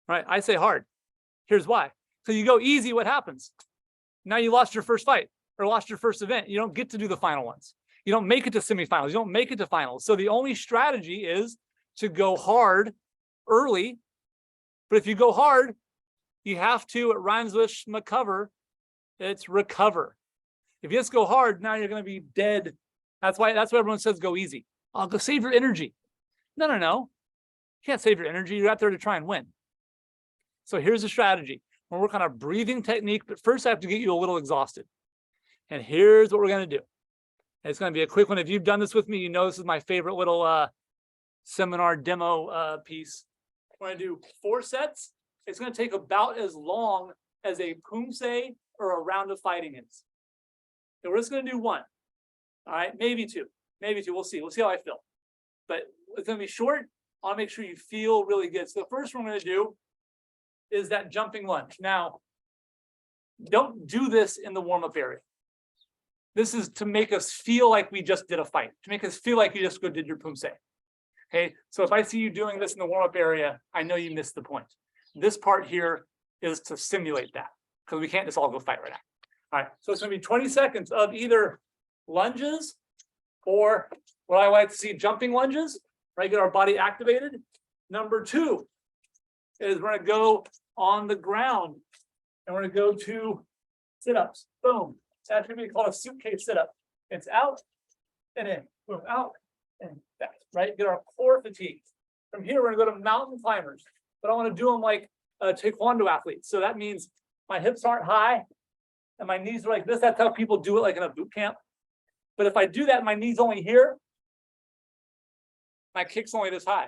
All right, I say hard. Here's why. So you go easy, what happens? Now you lost your first fight or lost your first event. You don't get to do the final ones. You don't make it to semifinals. You don't make it to finals. So the only strategy is to go hard early, but if you go hard, you have to, it rhymes with recover. It's recover. If you just go hard, now you're going to be dead. That's why everyone says go easy. I'll go save your energy. No. You can't save your energy. You're out there to try and win. So here's the strategy. We'll work on a breathing technique, but first I have to get you a little exhausted. And here's what we're going to do. It's going to be a quick one. If you've done this with me, you know this is my favorite little seminar demo piece. We're going to do 4 sets. It's going to take about as long as a poomsae or a round of fighting is. So we're just going to do 1. All right, maybe 2. We'll see. We'll see how I feel. But it's going to be short. I want to make sure you feel really good. So the first one we're going to do is that jumping lunge. Now, don't do this in the warm-up area. This is to make us feel like we just did a fight, to make us feel like you just did your poomsae. Okay, so if I see you doing this in the warm-up area, I know you missed the point. This part here is to simulate that, because we can't just all go fight right now. All right, so it's going to be 20 seconds of either lunges or what I like to see, jumping lunges, right? Get our body activated. Number 2 is we're going to go on the ground and we're going to go to sit-ups. Boom. That's going to be called a suitcase sit-up. It's out and in, boom, out and back, right? Get our core fatigue. From here, we're going to go to mountain climbers, but I want to do them like a Taekwondo athlete. So that means my hips aren't high and my knees are like this. That's how people do it, like in a boot camp. But if I do that, my knee's only here, my kick's only this high.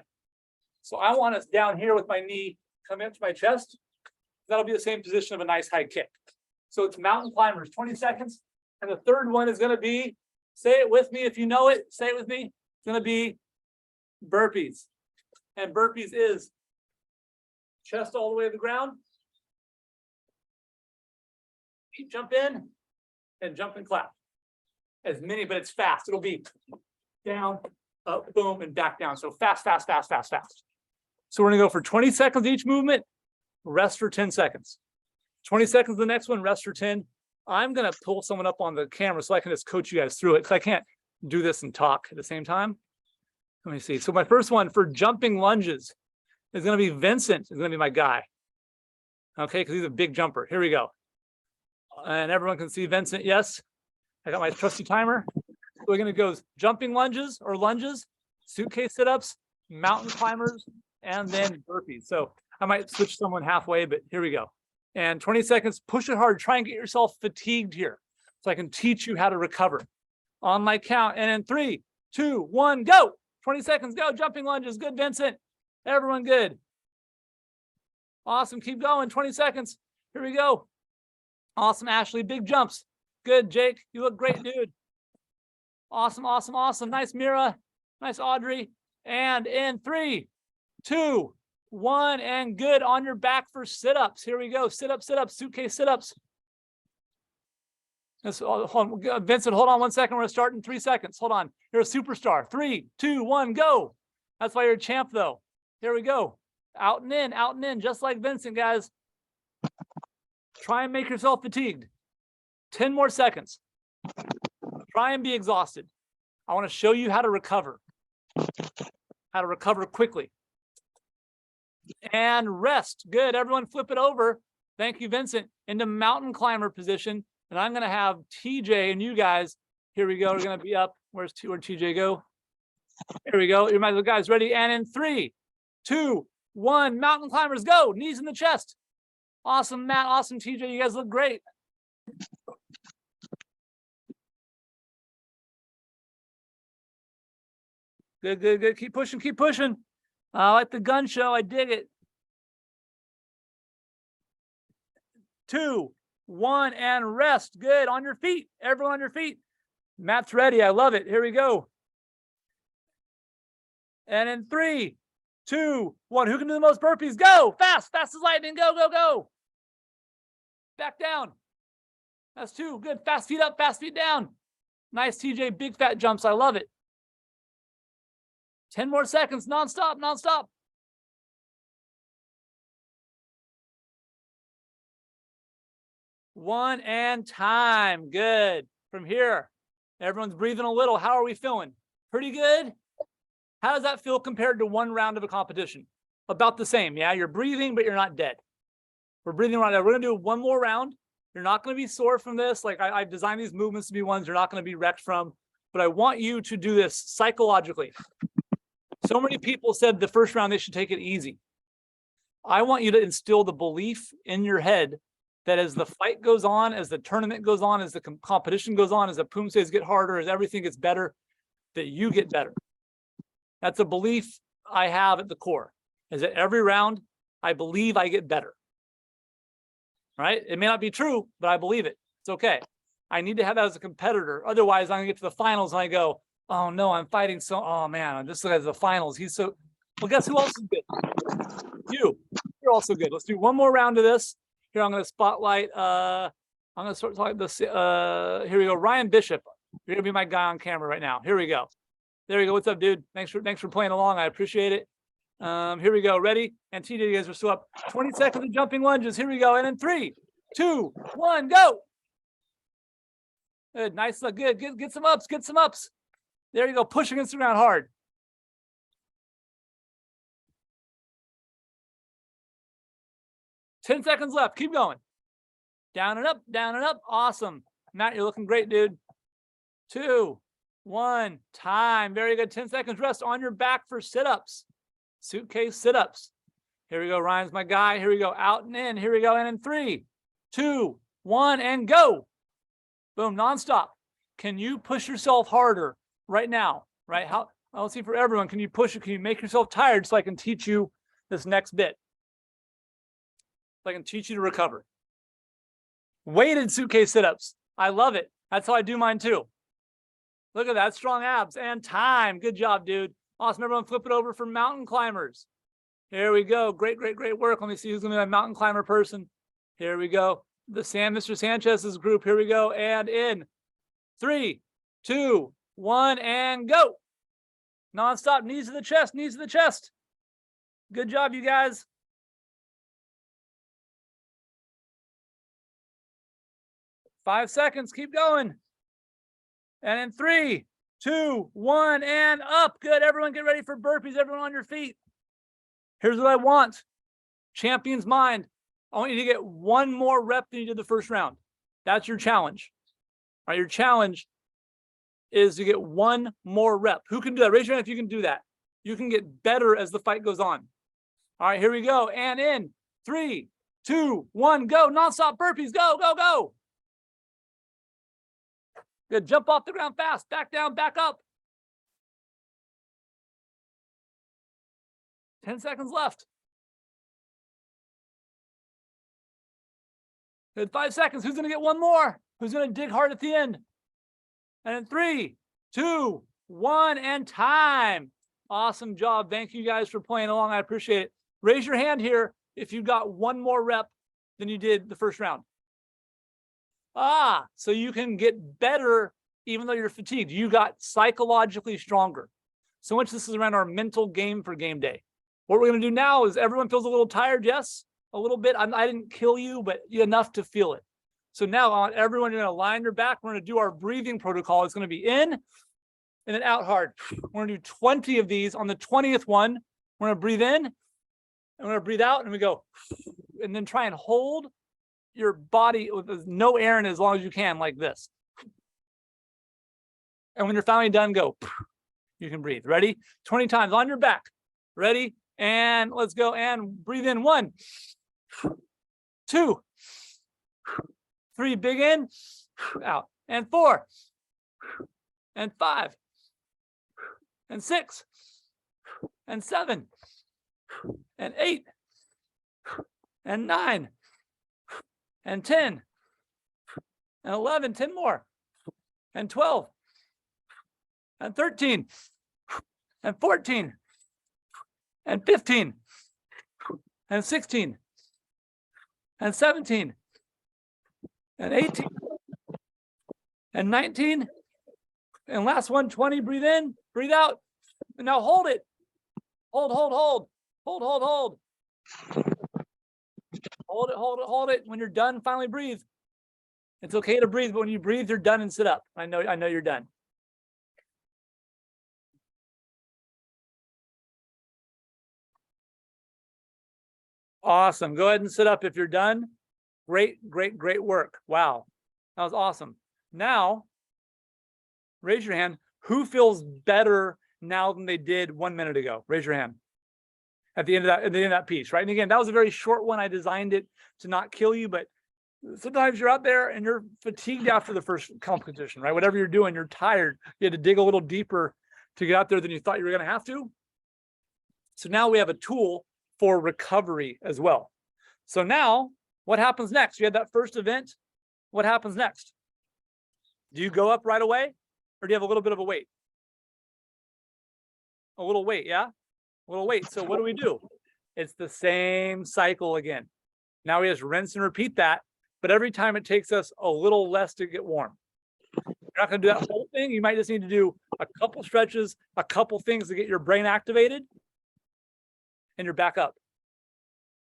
So I want us down here with my knee coming up to my chest. That'll be the same position of a nice high kick. So it's mountain climbers, 20 seconds. And the third one is going to be, say it with me if you know it, say it with me. It's going to be burpees. And burpees is chest all the way to the ground. Feet jump in and jump and clap. As many, but it's fast. It'll be down, up, boom, and back down. So fast. So we're going to go for 20 seconds each movement, rest for 10 seconds. 20 seconds the next one, rest for 10. I'm going to pull someone up on the camera so I can just coach you guys through it, because I can't do this and talk at the same time. Let me see. So my first one for jumping lunges is going to be Vincent. Is going to be my guy. Okay, because he's a big jumper. Here we go. And everyone can see Vincent. Yes. I got my trusty timer. So we're going to go jumping lunges or lunges, suitcase sit-ups, mountain climbers, and then burpees. So I might switch someone halfway, but here we go. And 20 seconds, push it hard. Try and get yourself fatigued here so I can teach you how to recover. On my count, and in 3, 2, 1, go. 20 seconds, go. Jumping lunges. Good, Vincent. Everyone good. Awesome. Keep going. 20 seconds. Here we go. Awesome, Ashley. Big jumps. Good, Jake. You look great, dude. Awesome. Nice, Mira. Nice, Audrey. And in 3, 2, 1, and good. On your back for sit-ups. Here we go. Sit-ups, suitcase sit-ups. Vincent, hold on 1 second. We're going to start in 3 seconds. Hold on. You're a superstar. 3, 2, 1, go. That's why you're a champ, though. Here we go. Out and in, just like Vincent, guys. Try and make yourself fatigued. 10 more seconds. Try and be exhausted. I want to show you how to recover quickly. And rest. Good. Everyone flip it over. Thank you, Vincent. Into mountain climber position. And I'm going to have TJ and you guys. Here we go. We're going to be up. Where'd TJ go? Here we go. You guys ready? And in 3, 2, 1, mountain climbers, go. Knees in the chest. Awesome, Matt. Awesome, TJ. You guys look great. Good. Keep pushing. I like the gun show. I dig it. 2, 1, and rest. Good. On your feet. Everyone on your feet. Matt's ready. I love it. Here we go. And in 3, 2, 1. Who can do the most burpees? Go. Fast as lightning. Go. Back down. That's 2. Good. Fast feet up, fast feet down. Nice, TJ. Big fat jumps. I love it. 10 more seconds. Non-stop. 1 and time. Good. From here, everyone's breathing a little. How are we feeling? Pretty good? How does that feel compared to one round of a competition? About the same. Yeah, you're breathing, but you're not dead. We're breathing right now. We're going to do one more round. You're not going to be sore from this. Like I've designed these movements to be ones you're not going to be wrecked from, but I want you to do this psychologically. So many people said the first round, they should take it easy. I want you to instill the belief in your head that as the fight goes on, as the tournament goes on, as the competition goes on, as the poomsays get harder, as everything gets better, that you get better. That's a belief I have at the core, is that every round, I believe I get better. Right? It may not be true, but I believe it. It's okay. I need to have that as a competitor. Otherwise, I'm going to get to the finals and I go, oh no, I'm fighting so, oh man, I'm just looking at the finals. He's so, well, guess who else is good? You. You're also good. Let's do one more round of this. Here, I'm going to spotlight, I'm going to sort of like this, here we go. Ryan Bishop. You're going to be my guy on camera right now. Here we go. There we go. What's up, dude? Thanks for playing along. I appreciate it. Here we go. Ready? And TJ, you guys are still up. 20 seconds of jumping lunges. Here we go. And in 3, 2, 1, go. Good. Nice. Good. Get some ups. Get some ups. There you go. Push against the ground hard. Ten seconds left. Keep going. Down and up. Down and up. Awesome. Matt, you're looking great, dude. 2, 1. Time. Very good. 10 seconds rest on your back for sit-ups. Suitcase sit-ups. Here we go. Ryan's my guy. Here we go. Out and in. Here we go. And in 3, 2, 1, and go. Boom. Nonstop. Can you push yourself harder right now? Right? How? I'll see for everyone. Can you push it? Can you make yourself tired so I can teach you this next bit? So I can teach you to recover. Weighted suitcase sit-ups. I love it. That's how I do mine too. Look at that. Strong abs and time. Good job, dude. Awesome. Everyone flip it over for mountain climbers. Here we go. Great, great, great work. Let me see who's going to be my mountain climber person. Here we go. Mr. Sanchez's group. Here we go. And in 3, 2, 1, and go. Non-stop. Knees to the chest. Knees to the chest. Good job, you guys. Five seconds. Keep going. And in 3, 2, 1, and up. Good. Everyone get ready for burpees. Everyone on your feet. Here's what I want. Champion's mind. I want you to get one more rep than you did the first round. That's your challenge. All right, your challenge is to get one more rep. Who can do that? Raise your hand if you can do that. You can get better as the fight goes on. All right, here we go. And in 3, 2, 1, go. Non-stop burpees. Go, go, go. Good. Jump off the ground fast. Back down, back up. 10 seconds left. Good. 5 seconds. Who's going to get one more? Who's going to dig hard at the end? And in 3, 2, 1, and time. Awesome job. Thank you guys for playing along. I appreciate it. Raise your hand here if you got one more rep than you did the first round. So you can get better even though you're fatigued. You got psychologically stronger. So much this is around our mental game for game day. What we're going to do now is everyone feels a little tired. Yes, a little bit. I didn't kill you, but enough to feel it. So now I want everyone, you're going to line your back. We're going to do our breathing protocol. It's going to be in and then out hard. We're going to do 20 of these. On the 20th one, we're going to breathe in and we're going to breathe out and we go, and then try and hold your body with no air in it as long as you can, like this. And when you're finally done, go. You can breathe. Ready? 20 times on your back. Ready? And let's go. And breathe in. 1, 2, 3. Big in, out. And 4, and 5, and 6, and 7, and 8, and 9, and 10, and 11. 10 more. And 12, and 13, and 14, and 15, and 16, and 17, and 18, and 19, and last one, 20. Breathe in, breathe out, and now hold it. Hold, hold, hold, hold, hold, hold. Hold it, hold it, hold it. When you're done, finally breathe. It's okay to breathe, but when you breathe, you're done and sit up. I know you're done. Awesome. Go ahead and sit up if you're done. Great, great, great work. Wow. That was awesome. Now, raise your hand. Who feels better now than they did 1 minute ago? Raise your hand. At the end of that piece, right? And again, that was a very short one. I designed it to not kill you, but sometimes you're out there and you're fatigued after the first competition, right? Whatever you're doing, you're tired. You had to dig a little deeper to get out there than you thought you were going to have to. So now we have a tool for recovery as well. So now what happens next? You had that first event. What happens next? Do you go up right away, or do you have a little bit of a wait? A little wait, yeah? A little wait. So what do? It's the same cycle again. Now we just rinse and repeat that, but every time it takes us a little less to get warm. You're not going to do that whole thing. You might just need to do a couple stretches, a couple things to get your brain activated, and you're back up.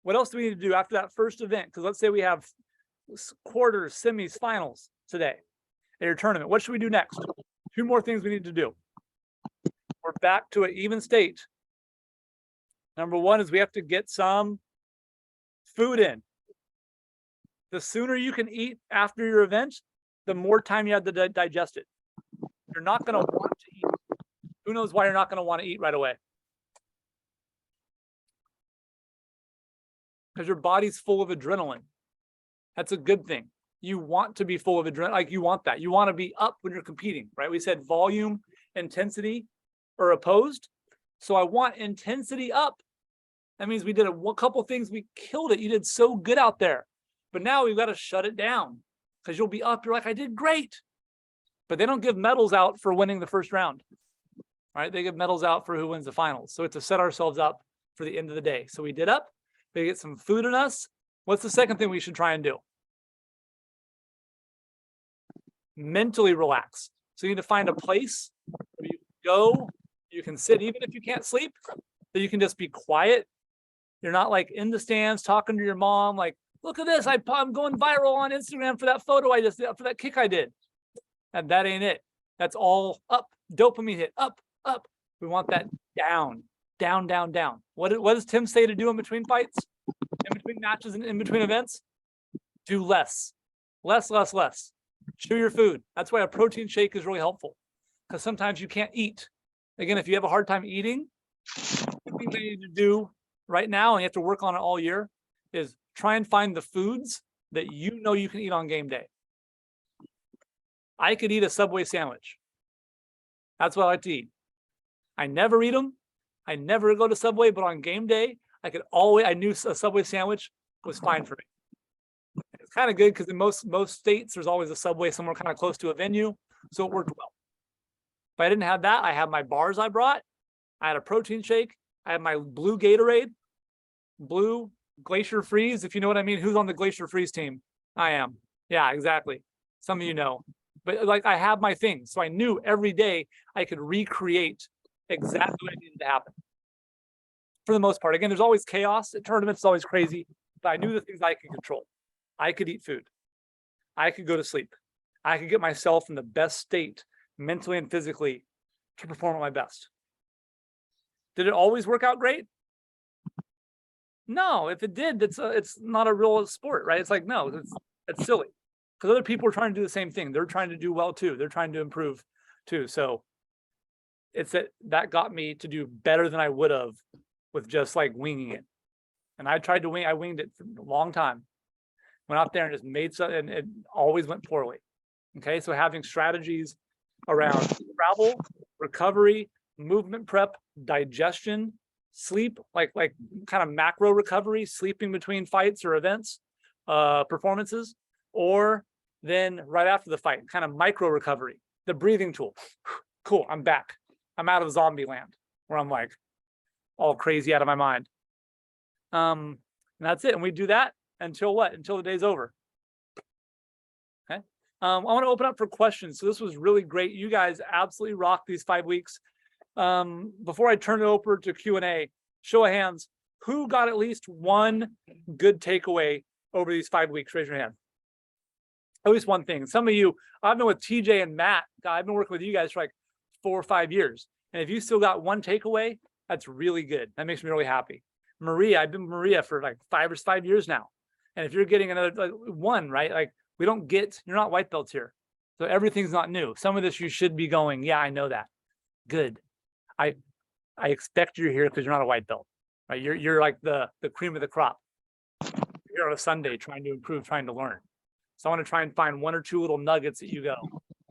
What else do we need to do after that first event? Because let's say we have quarters, semis, finals today at your tournament. What should we do next? 2 more things we need to do. We're back to an even state. Number 1 is we have to get some food in. The sooner you can eat after your event, the more time you have to digest it. You're not going to want to eat. Who knows why you're not going to want to eat right away? Because your body's full of adrenaline. That's a good thing. You want to be full of adrenaline. Like, you want that. You want to be up when you're competing, right? We said volume, intensity are opposed. So I want intensity up. That means we did a couple things. We killed it. You did so good out there. But now we've got to shut it down, because you'll be up. You're like, I did great. But they don't give medals out for winning the first round, right? They give medals out for who wins the finals. So it's to set ourselves up for the end of the day. So we did up. We get some food in us. What's the second thing we should try and do? Mentally relax. So you need to find a place where you go, you can sit, even if you can't sleep, that you can just be quiet. You're not like in the stands talking to your mom, like, look at this, I'm going viral on Instagram for that photo I just did, for that kick I did. And that ain't it. That's all up. Dopamine hit, up, up. We want that down, down, down, down. What does Tim say to do in between fights? In between matches and in between events? Do less. Less, less, less. Chew your food. That's why a protein shake is really helpful, because sometimes you can't eat. Again, if you have a hard time eating, the thing that you need to do right now, and you have to work on it all year, is try and find the foods that you know you can eat on game day. I could eat a Subway sandwich. That's what I like to eat. I never eat them. I never go to Subway, but on game day, I knew a Subway sandwich was fine for me. It's kind of good because in most states, there's always a Subway somewhere kind of close to a venue. So it worked well. If I didn't have that, I had my bars I brought. I had a protein shake. I had my blue Gatorade, blue Glacier Freeze, if you know what I mean. Who's on the Glacier Freeze team? I am. Yeah, exactly. Some of you know. But like, I have my things. So I knew every day I could recreate exactly what needed to happen. For the most part. Again, there's always chaos at tournaments. It's always crazy. But I knew the things I could control. I could eat food. I could go to sleep. I could get myself in the best state, mentally and physically, to perform at my best. Did it always work out great? No, if it did, it's not a real sport, right? It's like, no, it's silly. Because other people are trying to do the same thing. They're trying to do well too. They're trying to improve too. So it's that got me to do better than I would have with just like winging it. And I winged it for a long time. Went out there and just made something, and it always went poorly. Okay, so having strategies around travel, recovery, movement prep, digestion, sleep, like kind of macro recovery, sleeping between fights or events, performances, or then right after the fight, kind of micro recovery, the breathing tool. Cool, I'm back. I'm out of zombie land where I'm like all crazy out of my mind. And that's it. And we do that until what? Until the day's over. Okay. I want to open up for questions. So this was really great. You guys absolutely rocked these 5 weeks. Before I turn it over to Q&A, show of hands, who got at least one good takeaway over these 5 weeks? Raise your hand. At least one thing. Some of you, I've been with TJ and Matt. I've been working with you guys for like 4 or 5 years. And if you still got one takeaway, that's really good. That makes me really happy. Maria, I've been Maria for like 5 years now. And if you're getting another like one, right? Like you're not white belts here. So everything's not new. Some of this you should be going, yeah, I know that. Good. I expect you're here because you're not a white belt, right? You're like the cream of the crop. You're on a Sunday trying to improve, trying to learn. So I want to try and find one or two little nuggets that you go,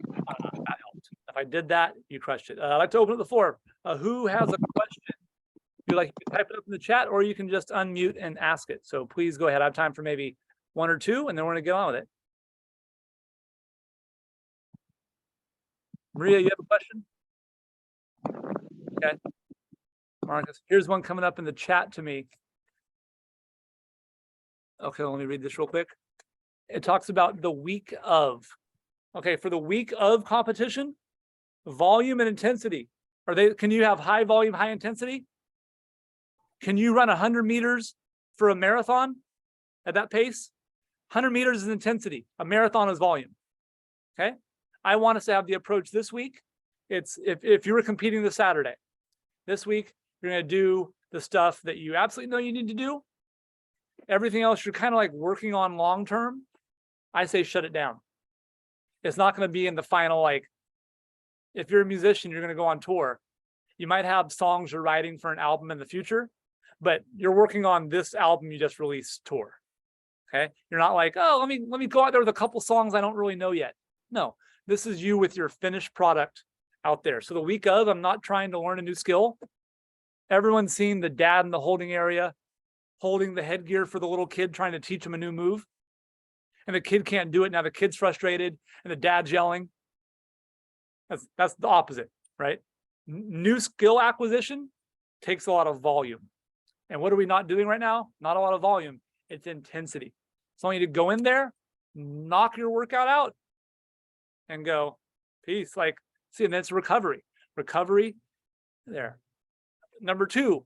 that helped. If I did that, you crushed it. I'd like to open up the floor. Who has a question? If you like, you can type it up in the chat, or you can just unmute and ask it. So please go ahead. I have time for maybe one or two, and then we're going to get on with it. Maria, you have a question? Okay. Marcus, here's one coming up in the chat to me. Okay, let me read this real quick. It talks about the week of. Okay, for the week of competition, volume and intensity. Can you have high volume, high intensity? Can you run 100 meters for a marathon at that pace? 100 meters is intensity. A marathon is volume. Okay. I want us to have the approach this week. It's if you were competing this Saturday, this week, you're going to do the stuff that you absolutely know you need to do. Everything else you're kind of like working on long term. I say shut it down. It's not going to be in the final, like, if you're a musician, you're going to go on tour. You might have songs you're writing for an album in the future, but you're working on this album you just released tour. Okay. You're not like, oh, let me go out there with a couple songs I don't really know yet. No, this is you with your finished product out there. So the week of, I'm not trying to learn a new skill. Everyone's seen the dad in the holding area, holding the headgear for the little kid, trying to teach him a new move. And the kid can't do it. Now the kid's frustrated and the dad's yelling. That's the opposite, right? New skill acquisition takes a lot of volume. And what are we not doing right now? Not a lot of volume. It's intensity. So I want you to go in there, knock your workout out, and go, peace. Like, see, and then it's recovery. Recovery there. Number two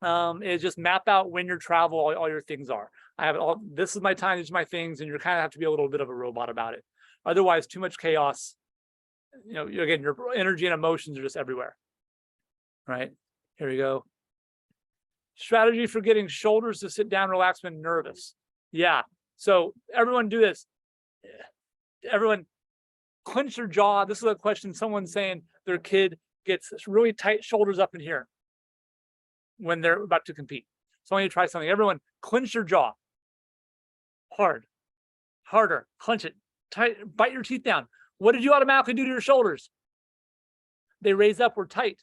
is just map out when your travel, all your things are. I have all, this is my time, these are my things, and you kind of have to be a little bit of a robot about it. Otherwise, too much chaos. You know, again, your energy and emotions are just everywhere. Right? Here we go. Strategy for getting shoulders to sit down, relax when nervous. Yeah. So everyone do this. Everyone clench your jaw. This is a question someone's saying their kid gets really tight shoulders up in here when they're about to compete. So I want you to try something. Everyone clench your jaw. Hard. Harder. Clench it. Tight. Bite your teeth down. What did you automatically do to your shoulders? They raise up or tight.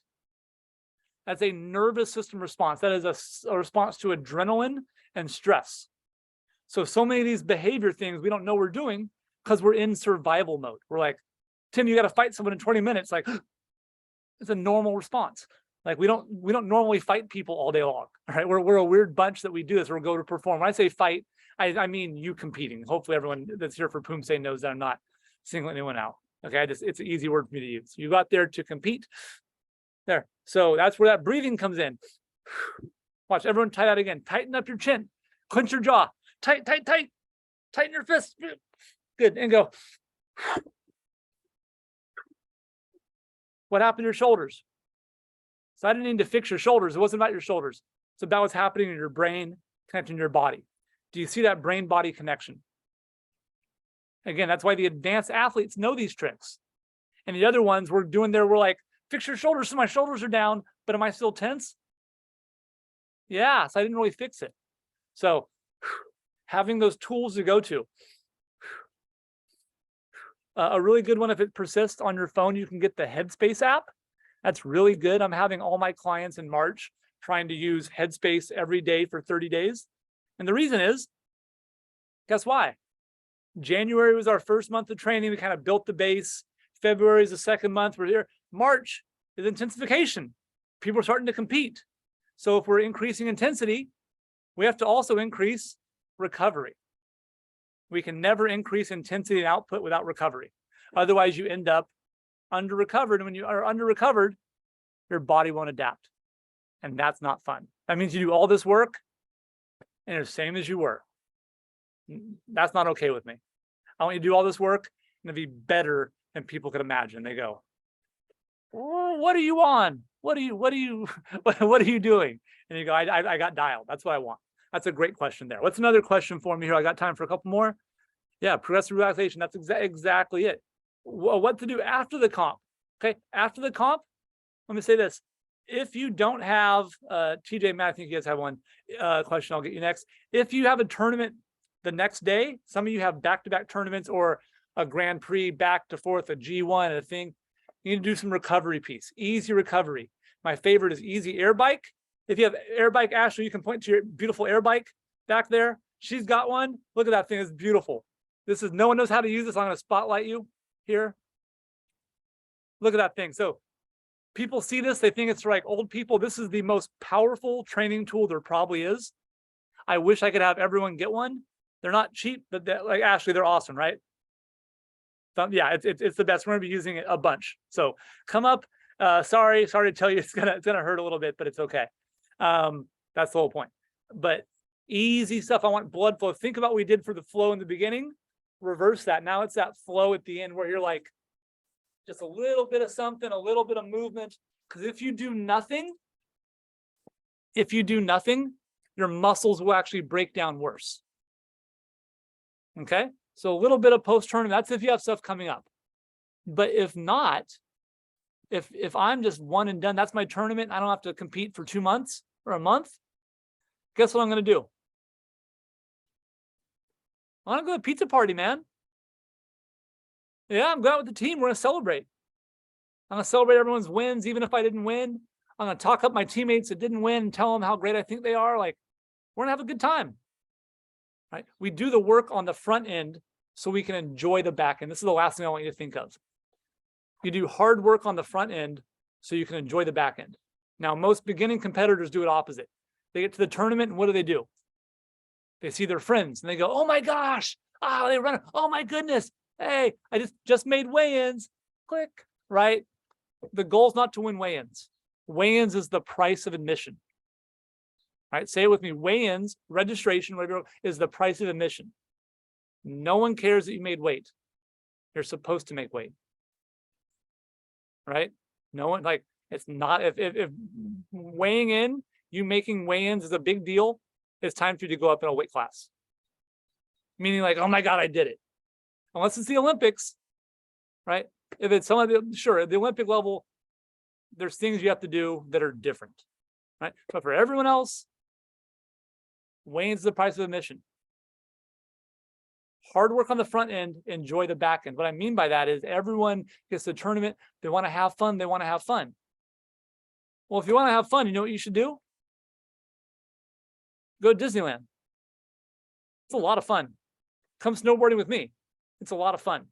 That's a nervous system response. That is a response to adrenaline and stress. So many of these behavior things we don't know we're doing because we're in survival mode. We're like, Tim, you got to fight someone in 20 minutes. Like, it's a normal response. Like we don't normally fight people all day long. All right, we're a weird bunch that we do this. We'll go to perform. When I say fight, I mean you competing. Hopefully everyone that's here for Poomsae knows that I'm not singling anyone out. Okay, it's an easy word for me to use. You got there to compete. There. So that's where that breathing comes in. Watch, everyone try that again. Tighten up your chin. Clench your jaw. Tight, tight, tight. Tighten your fist. Good. And go. What happened to your shoulders? So I didn't need to fix your shoulders. It wasn't about your shoulders. It's about what's happening in your brain, connecting your body. Do you see that brain-body connection? Again, that's why the advanced athletes know these tricks. And the other ones we're doing there, we're like, fix your shoulders so my shoulders are down, but am I still tense? Yeah, so I didn't really fix it. So having those tools to go to. A really good one, if it persists on your phone, you can get the Headspace app. That's really good. I'm having all my clients in March trying to use Headspace every day for 30 days. And the reason is, guess why? January was our first month of training. We kind of built the base. February is the second month. We're here. March is intensification. People are starting to compete. So if we're increasing intensity, we have to also increase recovery. We can never increase intensity and output without recovery. Otherwise, you end up under-recovered. And when you are under-recovered, your body won't adapt. And that's not fun. That means you do all this work and you're the same as you were. That's not okay with me. I want you to do all this work and to be better than people could imagine. They go, what are you on? What are you what are you doing? And you go, I got dialed. That's what I want. That's a great question there. What's another question for me here? I got time for a couple more. Yeah, progressive relaxation. That's exactly it. What to do after the comp? Okay, after the comp, let me say this. If you don't have, TJ, Matt, I think you guys have one question. I'll get you next. If you have a tournament the next day, some of you have back-to-back tournaments or a Grand Prix back to forth, a G1, and a thing, you need to do some recovery piece, easy recovery. My favorite is easy air bike. If you have air bike, Ashley, you can point to your beautiful air bike back there. She's got one. Look at that thing. It's beautiful. This is, no one knows how to use this. I'm going to spotlight you here. Look at that thing. So people see this, they think it's for like old people. This is the most powerful training tool there probably is. I wish I could have everyone get one. They're not cheap, but like Ashley, they're awesome, right? So, yeah, it's the best. We're gonna be using it a bunch. So come up. Sorry to tell you, it's gonna hurt a little bit, but it's okay. That's the whole point. But easy stuff. I want blood flow. Think about what we did for the flow in the beginning. Reverse that. Now it's that flow at the end where you're like, just a little bit of something, a little bit of movement. Because if you do nothing, your muscles will actually break down worse. Okay, so a little bit of post-tournament, that's if you have stuff coming up. But if not, if I'm just one and done, that's my tournament, I don't have to compete for 2 months or a month, guess what I'm going to do? I'm going to go to a pizza party, man. Yeah, I'm going out with the team. We're going to celebrate. I'm going to celebrate everyone's wins, even if I didn't win. I'm going to talk up my teammates that didn't win and tell them how great I think they are. Like, we're going to have a good time. Right? We do the work on the front end so we can enjoy the back end. This is the last thing I want you to think of. You do hard work on the front end so you can enjoy the back end. Now, most beginning competitors do it opposite. They get to the tournament and what do? They see their friends and they go, oh my gosh, they run, oh my goodness. Hey, I just made weigh-ins. Click, right? The goal is not to win weigh-ins. Weigh-ins is the price of admission. Right? Say it with me. Weigh-ins, registration, whatever, is the price of admission. No one cares that you made weight. You're supposed to make weight. Right? No one, like, it's not, if weighing in, you making weigh-ins is a big deal, it's time for you to go up in a weight class. Meaning like, oh my God, I did it. Unless it's the Olympics, right? If it's some of the, sure, at the Olympic level, there's things you have to do that are different, right? But for everyone else, weigh-ins is the price of admission. Hard work on the front end, enjoy the back end. What I mean by that is everyone gets to the tournament, they want to have fun, they want to have fun. Well, if you want to have fun, you know what you should do? Go to Disneyland. It's a lot of fun. Come snowboarding with me. It's a lot of fun.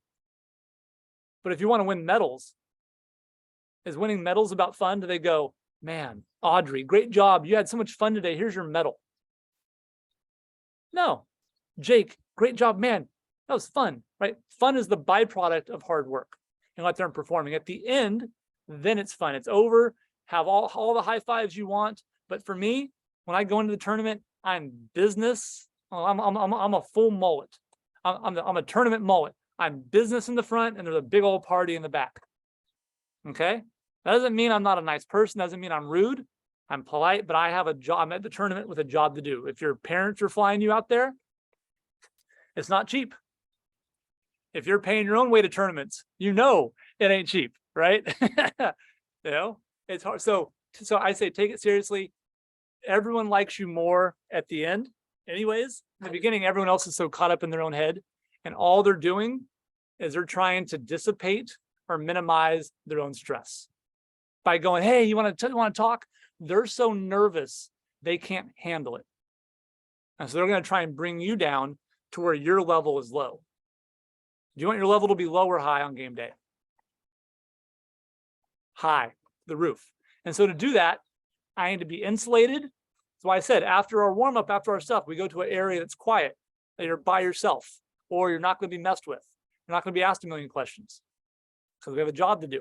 But if you want to win medals, is winning medals about fun? Do they go, man, Audrey, great job. You had so much fun today. Here's your medal. No. Jake, great job, man. That was fun, right? Fun is the byproduct of hard work and out there and performing. At the end, then it's fun. It's over. Have all the high fives you want. But for me, when I go into the tournament, I'm business. I'm a full mullet. I'm a tournament mullet. I'm business in the front and there's a big old party in the back. Okay? That doesn't mean I'm not a nice person. Doesn't mean I'm rude. I'm polite, but I have a job. I'm at the tournament with a job to do. If your parents are flying you out there, it's not cheap. If you're paying your own way to tournaments, you know it ain't cheap, right? You know, it's hard. So I say take it seriously. Everyone likes you more at the end. Anyways, in the beginning, everyone else is so caught up in their own head, and all they're doing is they're trying to dissipate or minimize their own stress by going, hey, you want to talk? They're so nervous they can't handle it, and so they're going to try and bring you down to where your level is low. Do you want your level to be low or high on game day? High, the roof. And so to do that, I need to be insulated. That's why I said after our warm-up, after our stuff, we go to an area that's quiet, that you're by yourself, or you're not going to be messed with. You're not going to be asked a million questions because we have a job to do.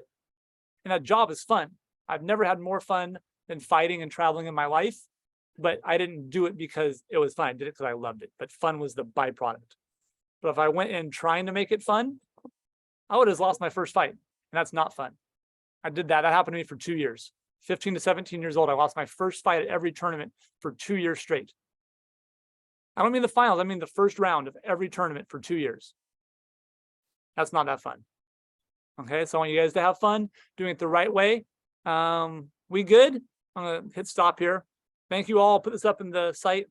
And that job is fun. I've never had more fun than fighting and traveling in my life, but I didn't do it because it was fun. I did it because I loved it, but fun was the byproduct. But if I went in trying to make it fun, I would have lost my first fight, and that's not fun. I did that. That happened to me for 2 years. 15 to 17 years old. I lost my first fight at every tournament for 2 years straight. I don't mean the finals. I mean the first round of every tournament for 2 years. That's not that fun. Okay, so I want you guys to have fun doing it the right way. We good? I'm gonna hit stop here. Thank you all. I'll put this up in the site.